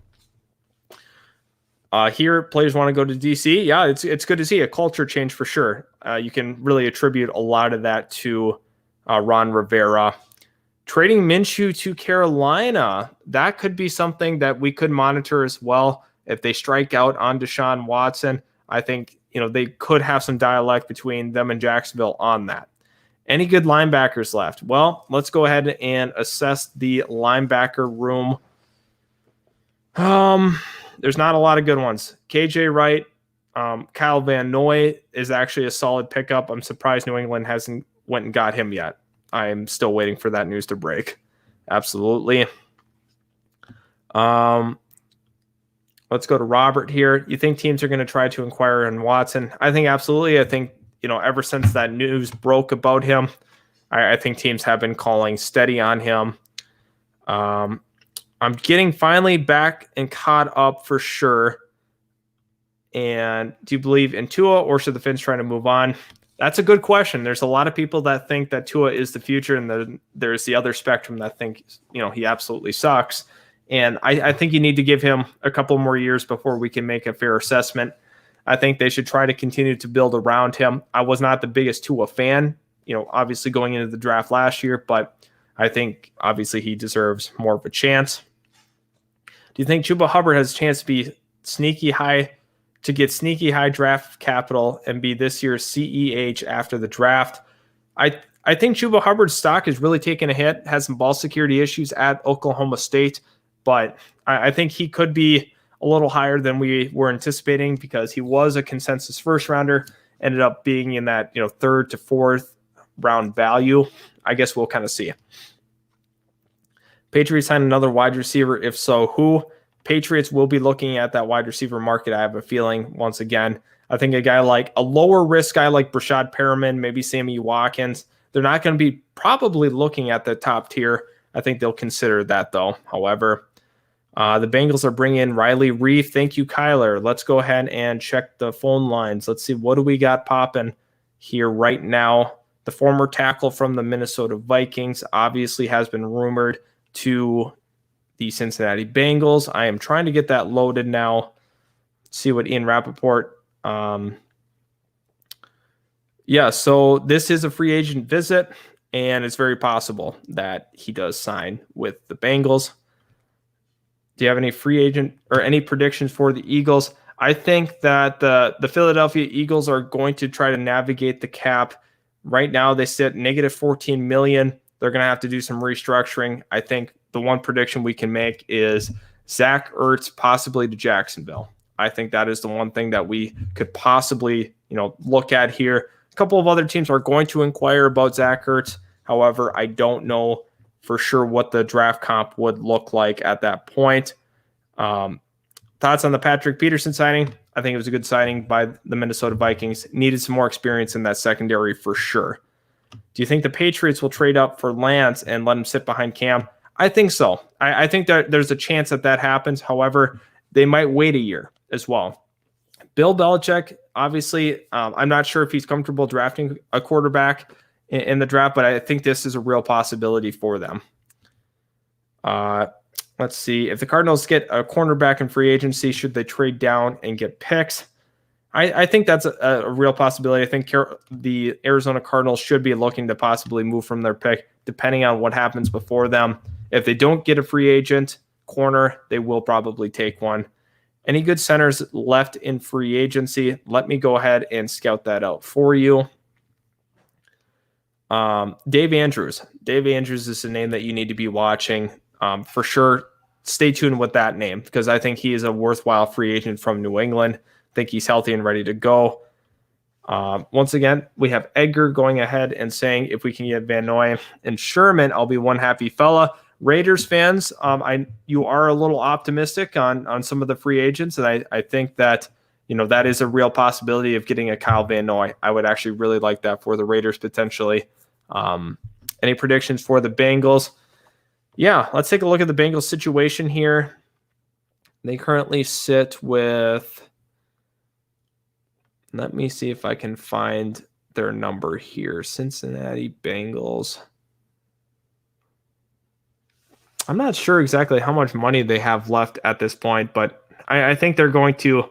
Here, players want to go to DC. Yeah, it's good to see a culture change for sure. You can really attribute a lot of that to Ron Rivera. Trading Minshew to Carolina, that could be something that we could monitor as well. If they strike out on Deshaun Watson, I think they could have some dialect between them and Jacksonville on that. Any good linebackers left? Well, let's go ahead and assess the linebacker room. There's not a lot of good ones. KJ Wright, Kyle Van Noy is actually a solid pickup. I'm surprised New England hasn't went and got him yet. I'm still waiting for that news to break. Absolutely. Let's go to Robert here. You think teams are going to try to inquire on Watson? I think absolutely. I think, ever since that news broke about him, I think teams have been calling steady on him. I'm getting finally back and caught up for sure. And do you believe in Tua, or should the Finns try to move on? That's a good question. There's a lot of people that think that Tua is the future, and then there's the other spectrum that think, he absolutely sucks. And I think you need to give him a couple more years before we can make a fair assessment. I think they should try to continue to build around him. I was not the biggest Tua fan, obviously going into the draft last year, but I think obviously he deserves more of a chance. Do you think Chuba Hubbard has a chance to be sneaky high draft capital and be this year's CEH after the draft? I think Chuba Hubbard's stock is really taking a hit, has some ball security issues at Oklahoma State, but I think he could be a little higher than we were anticipating because he was a consensus first rounder, ended up being in that third to fourth round value. I guess we'll kind of see. Patriots sign another wide receiver. If so, who? Patriots will be looking at that wide receiver market, I have a feeling, once again. I think a lower risk guy like Brashad Perriman, maybe Sammy Watkins, they're not going to be probably looking at the top tier. I think they'll consider that, though. However, the Bengals are bringing in Riley Reef. Thank you, Kyler. Let's go ahead and check the phone lines. Let's see, what do we got popping here right now? The former tackle from the Minnesota Vikings obviously has been rumored to the Cincinnati Bengals. I am trying to get that loaded now. See what Ian Rappaport. So this is a free agent visit, and it's very possible that he does sign with the Bengals. Do you have any free agent or any predictions for the Eagles? I think that the Philadelphia Eagles are going to try to navigate the cap. Right now, they sit negative $14 million. They're going to have to do some restructuring. I think the one prediction we can make is Zach Ertz possibly to Jacksonville. I think that is the one thing that we could possibly, look at here. A couple of other teams are going to inquire about Zach Ertz. However, I don't know for sure what the draft comp would look like at that point. Thoughts on the Patrick Peterson signing? I think it was a good signing by the Minnesota Vikings. Needed some more experience in that secondary for sure. Do you think the Patriots will trade up for Lance and let him sit behind Cam? I think so. I think that there's a chance that happens. However, they might wait a year as well. Bill Belichick, obviously, I'm not sure if he's comfortable drafting a quarterback in the draft, but I think this is a real possibility for them. Let's Let's see. If the Cardinals get a cornerback in free agency, should they trade down and get picks? I think that's a real possibility. I think the Arizona Cardinals should be looking to possibly move from their pick, depending on what happens before them. If they don't get a free agent corner, they will probably take one. Any good centers left in free agency? Let me go ahead and scout that out for you. Dave Andrews. Dave Andrews is a name that you need to be watching for sure. Stay tuned with that name because I think he is a worthwhile free agent from New England. I think he's healthy and ready to go. Once again, we have Edgar going ahead and saying if we can get Van Noy and Sherman, I'll be one happy fella. Raiders fans, you are a little optimistic on some of the free agents, and I think that that is a real possibility of getting a Kyle Van Noy. I would actually really like that for the Raiders potentially. Any predictions for the Bengals? Yeah, let's take a look at the Bengals situation here. They currently sit with. Let me see if I can find their number here. Cincinnati Bengals. I'm not sure exactly how much money they have left at this point, but I think they're going to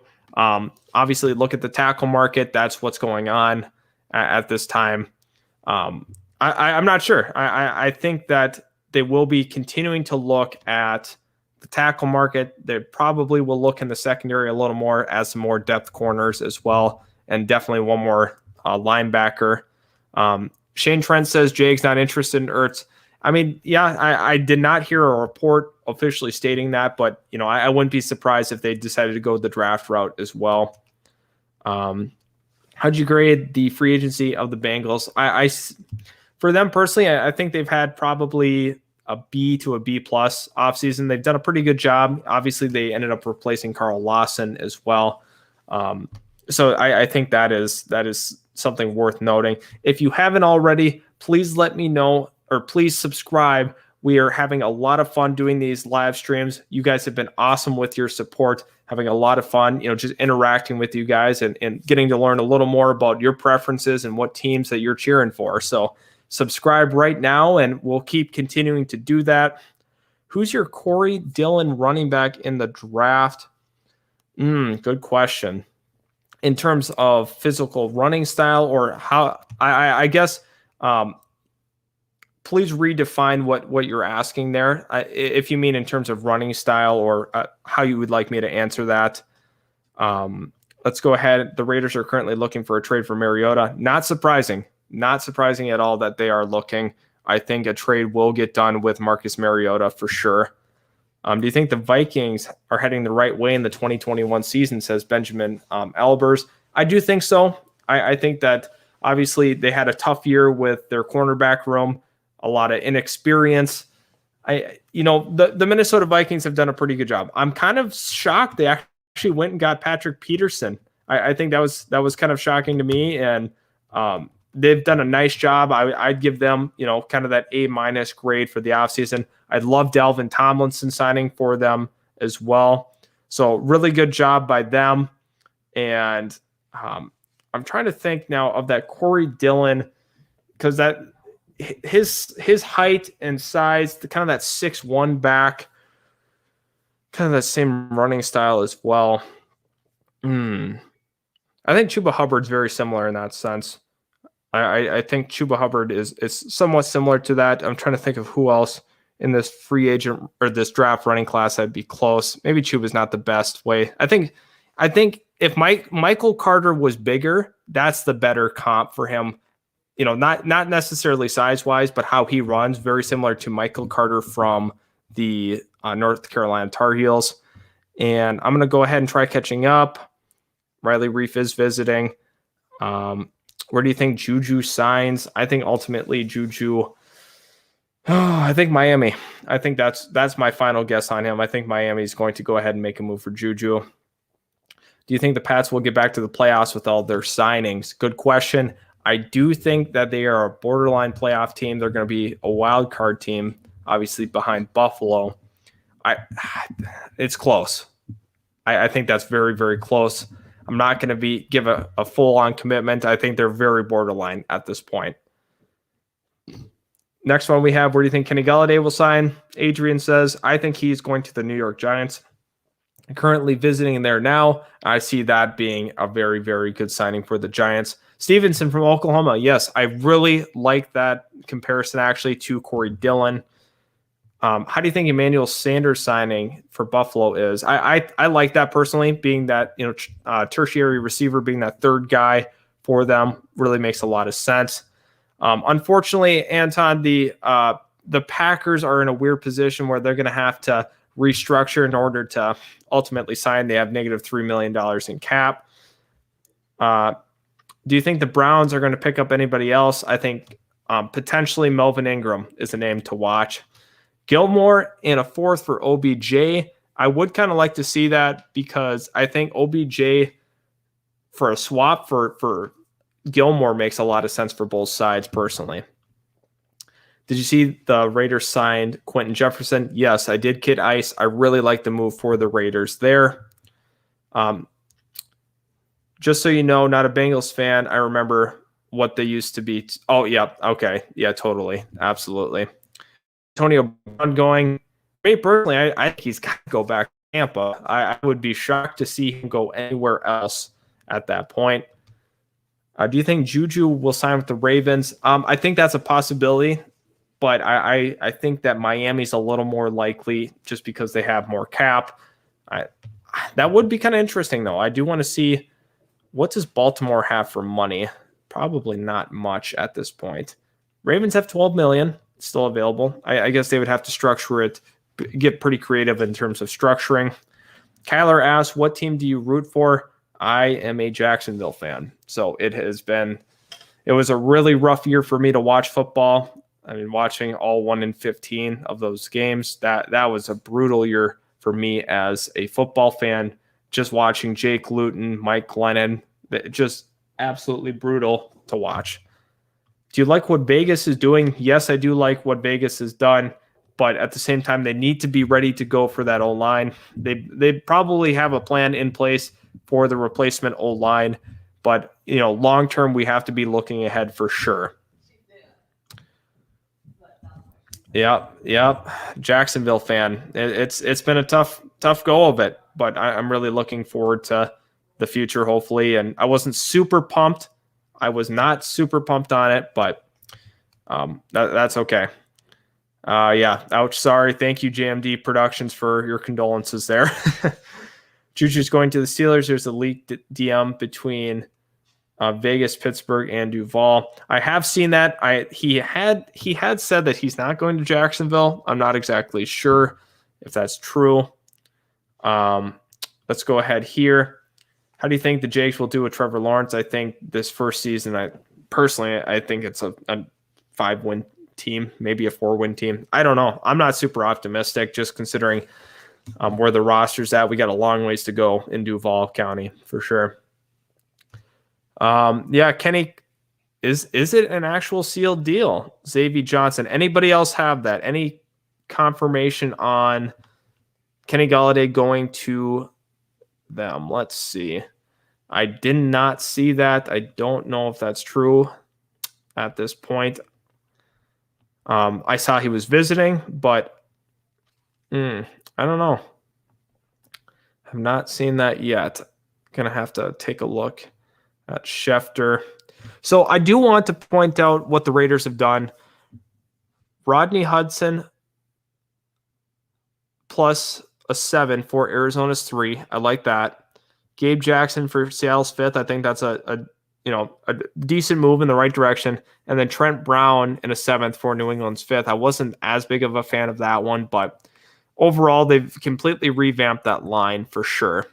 obviously look at the tackle market. That's what's going on at this time. I'm not sure. I think that they will be continuing to look at the tackle market. They probably will look in the secondary a little more as some more depth corners as well. And definitely one more linebacker. Shane Trent says Jake's not interested in Ertz. I mean, yeah, I did not hear a report officially stating that, but I wouldn't be surprised if they decided to go the draft route as well. How'd you grade the free agency of the Bengals? For them personally, I think they've had probably a B to a B plus offseason. They've done a pretty good job. Obviously, they ended up replacing Carl Lawson as well. So I think that is something worth noting. If you haven't already, please let me know or please subscribe. We are having a lot of fun doing these live streams. You guys have been awesome with your support, having a lot of fun, just interacting with you guys and getting to learn a little more about your preferences and what teams that you're cheering for. So subscribe right now and we'll keep continuing to do that. Who's your Corey Dillon running back in the draft? Good question. In terms of physical running style or how, I guess, please redefine what you're asking there. If you mean in terms of running style or how you would like me to answer that. Let's go ahead. The Raiders are currently looking for a trade for Mariota. Not surprising at all that they are looking. I think a trade will get done with Marcus Mariota for sure. Do you think the Vikings are heading the right way in the 2021 season, says Benjamin Albers? I do think so. I think that obviously they had a tough year with their cornerback room, a lot of inexperience. The Minnesota Vikings have done a pretty good job. I'm kind of shocked they actually went and got Patrick Peterson. I think that was kind of shocking to me, and they've done a nice job. I'd give them, kind of that A- grade for the offseason. I'd love Dalvin Tomlinson signing for them as well. So really good job by them. And I'm trying to think now of that Corey Dillon, because that his height and size, kind of that 6'1" back, kind of that same running style as well. I think Chuba Hubbard's very similar in that sense. I think Chuba Hubbard is somewhat similar to that. I'm trying to think of who else in this free agent or this draft running class that'd be close. Maybe Chuba's not the best way. I think if Michael Carter was bigger, that's the better comp for him. Not necessarily size-wise, but how he runs, very similar to Michael Carter from the North Carolina Tar Heels. And I'm going to go ahead and try catching up. Riley Reef is visiting. Where do you think Juju signs? I think ultimately Juju. I think Miami. I think that's my final guess on him. I think Miami is going to go ahead and make a move for Juju. Do you think the Pats will get back to the playoffs with all their signings? Good question. I do think that they are a borderline playoff team. They're going to be a wild card team, obviously behind Buffalo. It's close. I think that's very, very close. I'm not going to give a full-on commitment. I think they're very borderline at this point. Next one we have, where do you think Kenny Golladay will sign? Adrian says, I think he's going to the New York Giants. Currently visiting there now. I see that being a very, very good signing for the Giants. Stevenson from Oklahoma. Yes, I really like that comparison actually to Corey Dillon. How do you think Emmanuel Sanders signing for Buffalo is? I like that personally, being that, tertiary receiver, being that third guy for them really makes a lot of sense. Unfortunately, Anton, the Packers are in a weird position where they're going to have to restructure in order to ultimately sign. They have negative $3 million in cap. Do you think the Browns are going to pick up anybody else? I think potentially Melvin Ingram is a name to watch. Gilmore in a fourth for OBJ. I would kind of like to see that, because I think OBJ for a swap for Gilmore makes a lot of sense for both sides personally. Did you see the Raiders signed Quentin Jefferson? Yes, I did, Kid Ice. I really like the move for the Raiders there. Just so you know, not a Bengals fan. I remember what they used to be. Oh, yeah. Okay. Yeah, totally. Absolutely. Antonio Brown going. Me personally, I think he's got to go back to Tampa. I would be shocked to see him go anywhere else at that point. Do you think Juju will sign with the Ravens? I think that's a possibility, but I think that Miami's a little more likely just because they have more cap. That would be kind of interesting, though. I do want to see, what does Baltimore have for money? Probably not much at this point. Ravens have $12 million still available. I guess they would have to structure it, get pretty creative in terms of structuring. Kyler asks, what team do you root for? I am a Jacksonville fan. So it was a really rough year for me to watch football. I mean, watching all 1-15 of those games, that was a brutal year for me as a football fan. Just watching Jake Luton, Mike Glennon, just absolutely brutal to watch. Do you like what Vegas is doing? Yes, I do like what Vegas has done, but at the same time, they need to be ready to go for that O-line. They probably have a plan in place for the replacement O-line, but long term, we have to be looking ahead for sure. Yep. Jacksonville fan. It's been a tough go of it, but I'm really looking forward to the future, hopefully. And I wasn't super pumped. I was not super pumped on it, but that's okay. Ouch. Sorry. Thank you, JMD Productions, for your condolences there. Juju's going to the Steelers. There's a leaked DM between Vegas, Pittsburgh, and Duval. I have seen that. He had said that he's not going to Jacksonville. I'm not exactly sure if that's true. Let's go ahead here. How do you think the Jags will do with Trevor Lawrence? I think this first season, I think it's a 5-win team, maybe a 4-win team. I don't know. I'm not super optimistic, just considering where the roster's at. We got a long ways to go in Duval County for sure. Kenny, is it an actual sealed deal? Xavier Johnson. Anybody else have that? Any confirmation on Kenny Golladay going to them? Let's see. I did not see that. I don't know if that's true at this point. I saw he was visiting, but I don't know. I've not seen that yet. Gonna have to take a look at Schefter. So I do want to point out what the Raiders have done. Rodney Hudson plus a 7 for Arizona's 3. I like that. Gabe Jackson for Seattle's 5th. I think that's a decent move in the right direction. And then Trent Brown in a 7th for New England's 5th. I wasn't as big of a fan of that one, but overall they've completely revamped that line for sure.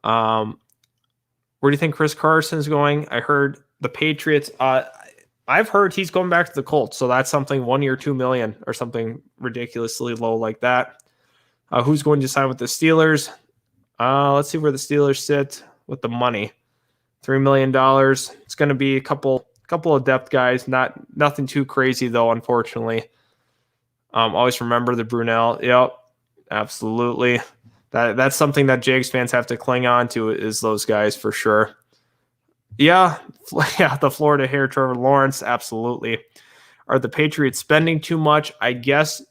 Where do you think Chris Carson is going? I heard the Patriots. I've heard he's going back to the Colts, so that's something 1 year, $2 million or something ridiculously low like that. Who's going to sign with the Steelers? Let's see where the Steelers sit with the money. $3 million. It's going to be a couple of depth guys. Nothing too crazy though, unfortunately. Always remember the Brunel. Yep, absolutely. That's something that Jags fans have to cling on to, is those guys for sure. Yeah, the Florida hair, Trevor Lawrence, absolutely. Are the Patriots spending too much? I guess.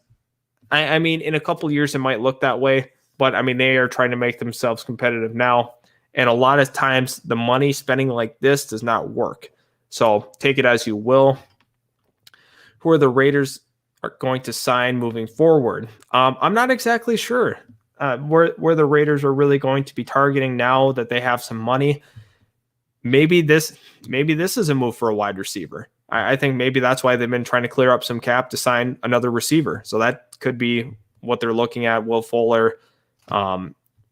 I mean, in a couple of years, it might look that way, but I mean, they are trying to make themselves competitive now. And a lot of times, the money spending like this does not work. So take it as you will. Who are the Raiders are going to sign moving forward? I'm not exactly sure where the Raiders are really going to be targeting now that they have some money. Maybe this is a move for a wide receiver. I think maybe that's why they've been trying to clear up some cap to sign another receiver. So that could be what they're looking at. Will Fuller,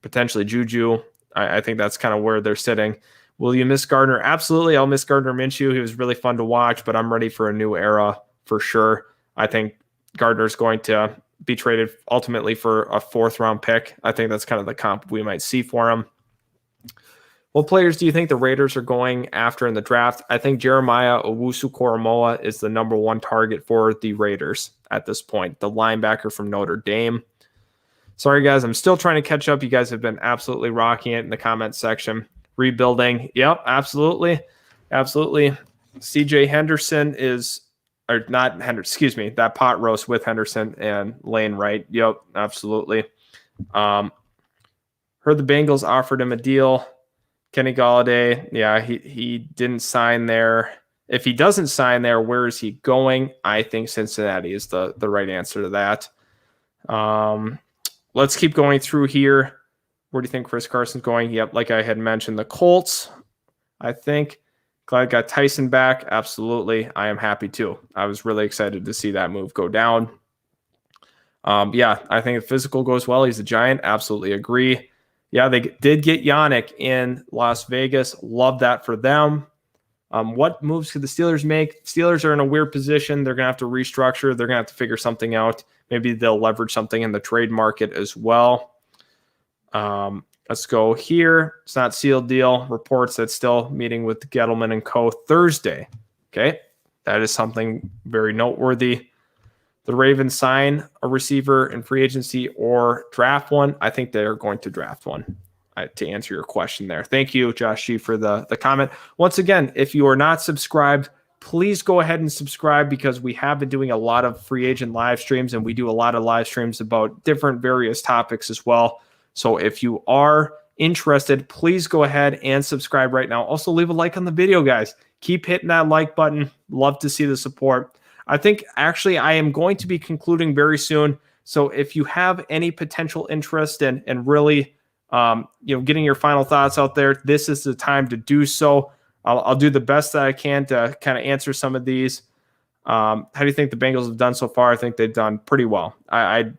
potentially Juju. I think that's kind of where they're sitting. Will you miss Gardner? Absolutely. I'll miss Gardner Minshew. He was really fun to watch, but I'm ready for a new era for sure. I think Gardner's going to be traded ultimately for a 4th-round pick. I think that's kind of the comp we might see for him. What players do you think the Raiders are going after in the draft? I think Jeremiah Owusu-Koramoah is the number 1 target for the Raiders at this point, the linebacker from Notre Dame. Sorry, guys, I'm still trying to catch up. You guys have been absolutely rocking it in the comment section. Rebuilding. Yep, absolutely. Absolutely. CJ Henderson is, or not Henderson, excuse me, that pot roast with Henderson and Lane Wright. Yep, absolutely. Heard the Bengals offered him a deal. Kenny Golladay, yeah, he didn't sign there. If he doesn't sign there, where is he going? I think Cincinnati is the right answer to that. Let's keep going through here. Where do you think Chris Carson's going? Yep, like I had mentioned, the Colts, I think. Glad I got Tyson back. Absolutely. I am happy too. I was really excited to see that move go down. Yeah, I think if physical goes well, he's a Giant. Absolutely agree. Yeah, they did get Yannick in Las Vegas. Love that for them. What moves could the Steelers make? Steelers are in a weird position. They're going to have to restructure. They're going to have to figure something out. Maybe they'll leverage something in the trade market as well. Let's go here. It's not sealed deal. Reports that still meeting with Gettleman and co. Thursday. Okay, that is something very noteworthy. The Ravens sign a receiver in free agency or draft one. I think they're going to draft one, to answer your question there. Thank you, Josh G, for the comment. Once again, if you are not subscribed, please go ahead and subscribe because we have been doing a lot of free agent live streams and we do a lot of live streams about different various topics as well. So if you are interested, please go ahead and subscribe right now. Also, leave a like on the video, guys. Keep hitting that like button. Love to see the support. I think actually I am going to be concluding very soon. So if you have any potential interest in really getting your final thoughts out there, this is the time to do so. I'll do the best that I can to kind of answer some of these. How do you think the Bengals have done so far? I think they've done pretty well. I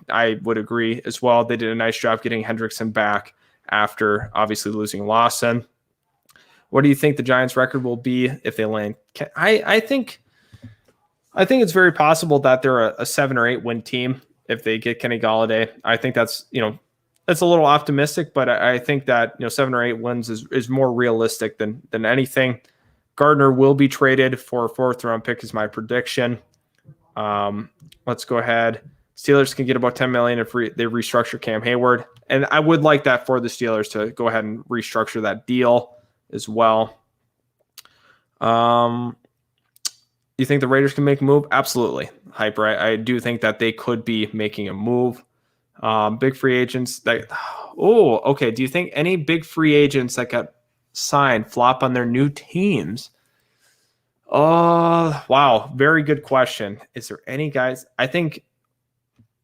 would agree as well. They did a nice job getting Hendrickson back after obviously losing Lawson. What do you think the Giants' record will be if they land? I think it's very possible that they're a 7 or 8 win team if they get Kenny Golladay. I think that's a little optimistic, but I think that 7 or 8 wins is more realistic than anything. Gardner will be traded for a 4th-round pick is my prediction. Let's go ahead. Steelers can get about $10 million if they restructure Cam Hayward, and I would like that for the Steelers to go ahead and restructure that deal as well. You think the Raiders can make a move? Absolutely. Hyper. I do think that they could be making a move. Big free agents. Okay. Do you think any big free agents that got signed flop on their new teams? Wow. Very good question. Is there any guys? I think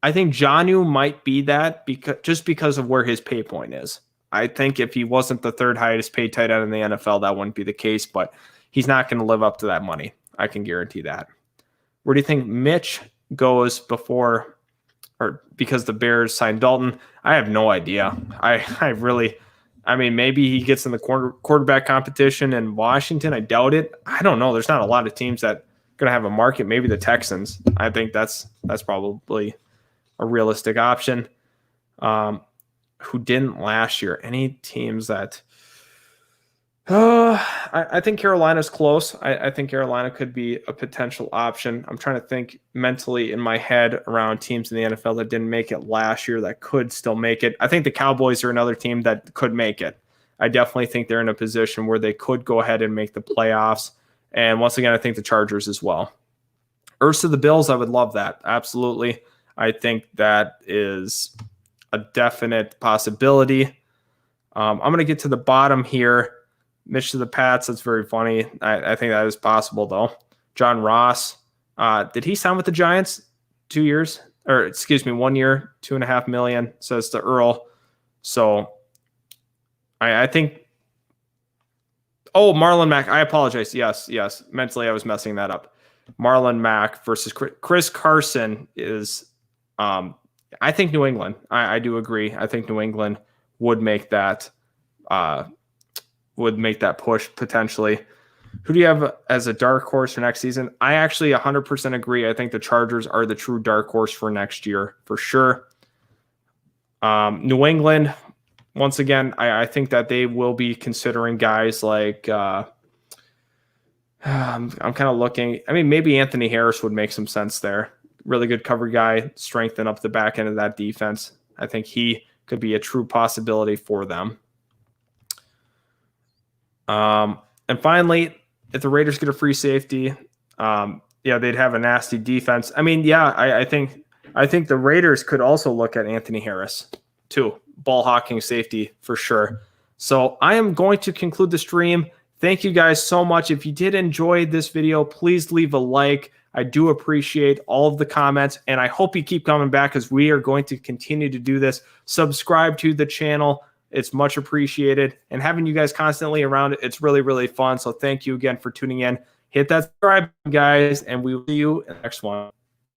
Jonnu might be that because of where his pay point is. I think if he wasn't the 3rd highest paid tight end in the NFL, that wouldn't be the case, but he's not going to live up to that money. I can guarantee that. Where do you think Mitch goes because the Bears signed Dalton? I have no idea. Maybe he gets in the quarterback competition in Washington. I doubt it. I don't know. There's not a lot of teams that are going to have a market. Maybe the Texans. I think that's probably a realistic option. Who didn't last year? Any teams that I think Carolina's close. I think Carolina could be a potential option. I'm trying to think mentally in my head around teams in the NFL that didn't make it last year that could still make it. I think the Cowboys are another team that could make it. I definitely think they're in a position where they could go ahead and make the playoffs. And once again, I think the Chargers as well. Ertz to the Bills, I would love that. Absolutely. I think that is a definite possibility. I'm going to get to the bottom here. Mitch to the Pats. That's very funny. I think that is possible, though. John Ross. Did he sign with the Giants 2 years? Or, excuse me, 1 year, $2.5 million, says to Earl. So I think. Oh, Marlon Mack. I apologize. Yes. Mentally, I was messing that up. Marlon Mack versus Chris Carson is, I think New England. I do agree. I think New England would make that push potentially. Who do you have as a dark horse for next season? I actually 100% agree. I think the Chargers are the true dark horse for next year for sure. New England, once again, I think that they will be considering guys like I'm kind of looking. I mean, maybe Anthony Harris would make some sense there. Really good cover guy, strengthen up the back end of that defense. I think he could be a true possibility for them. And finally, if the Raiders get a free safety, they'd have a nasty defense. I mean, I think the Raiders could also look at Anthony Harris too, ball hawking safety for sure. So I am going to conclude the stream. Thank you guys so much. If you did enjoy this video, please leave a like. I do appreciate all of the comments, and I hope you keep coming back because we are going to continue to do this. Subscribe to the channel. It's much appreciated. And having you guys constantly around, it's really, really fun. So thank you again for tuning in. Hit that subscribe, guys, and we will see you in the next one.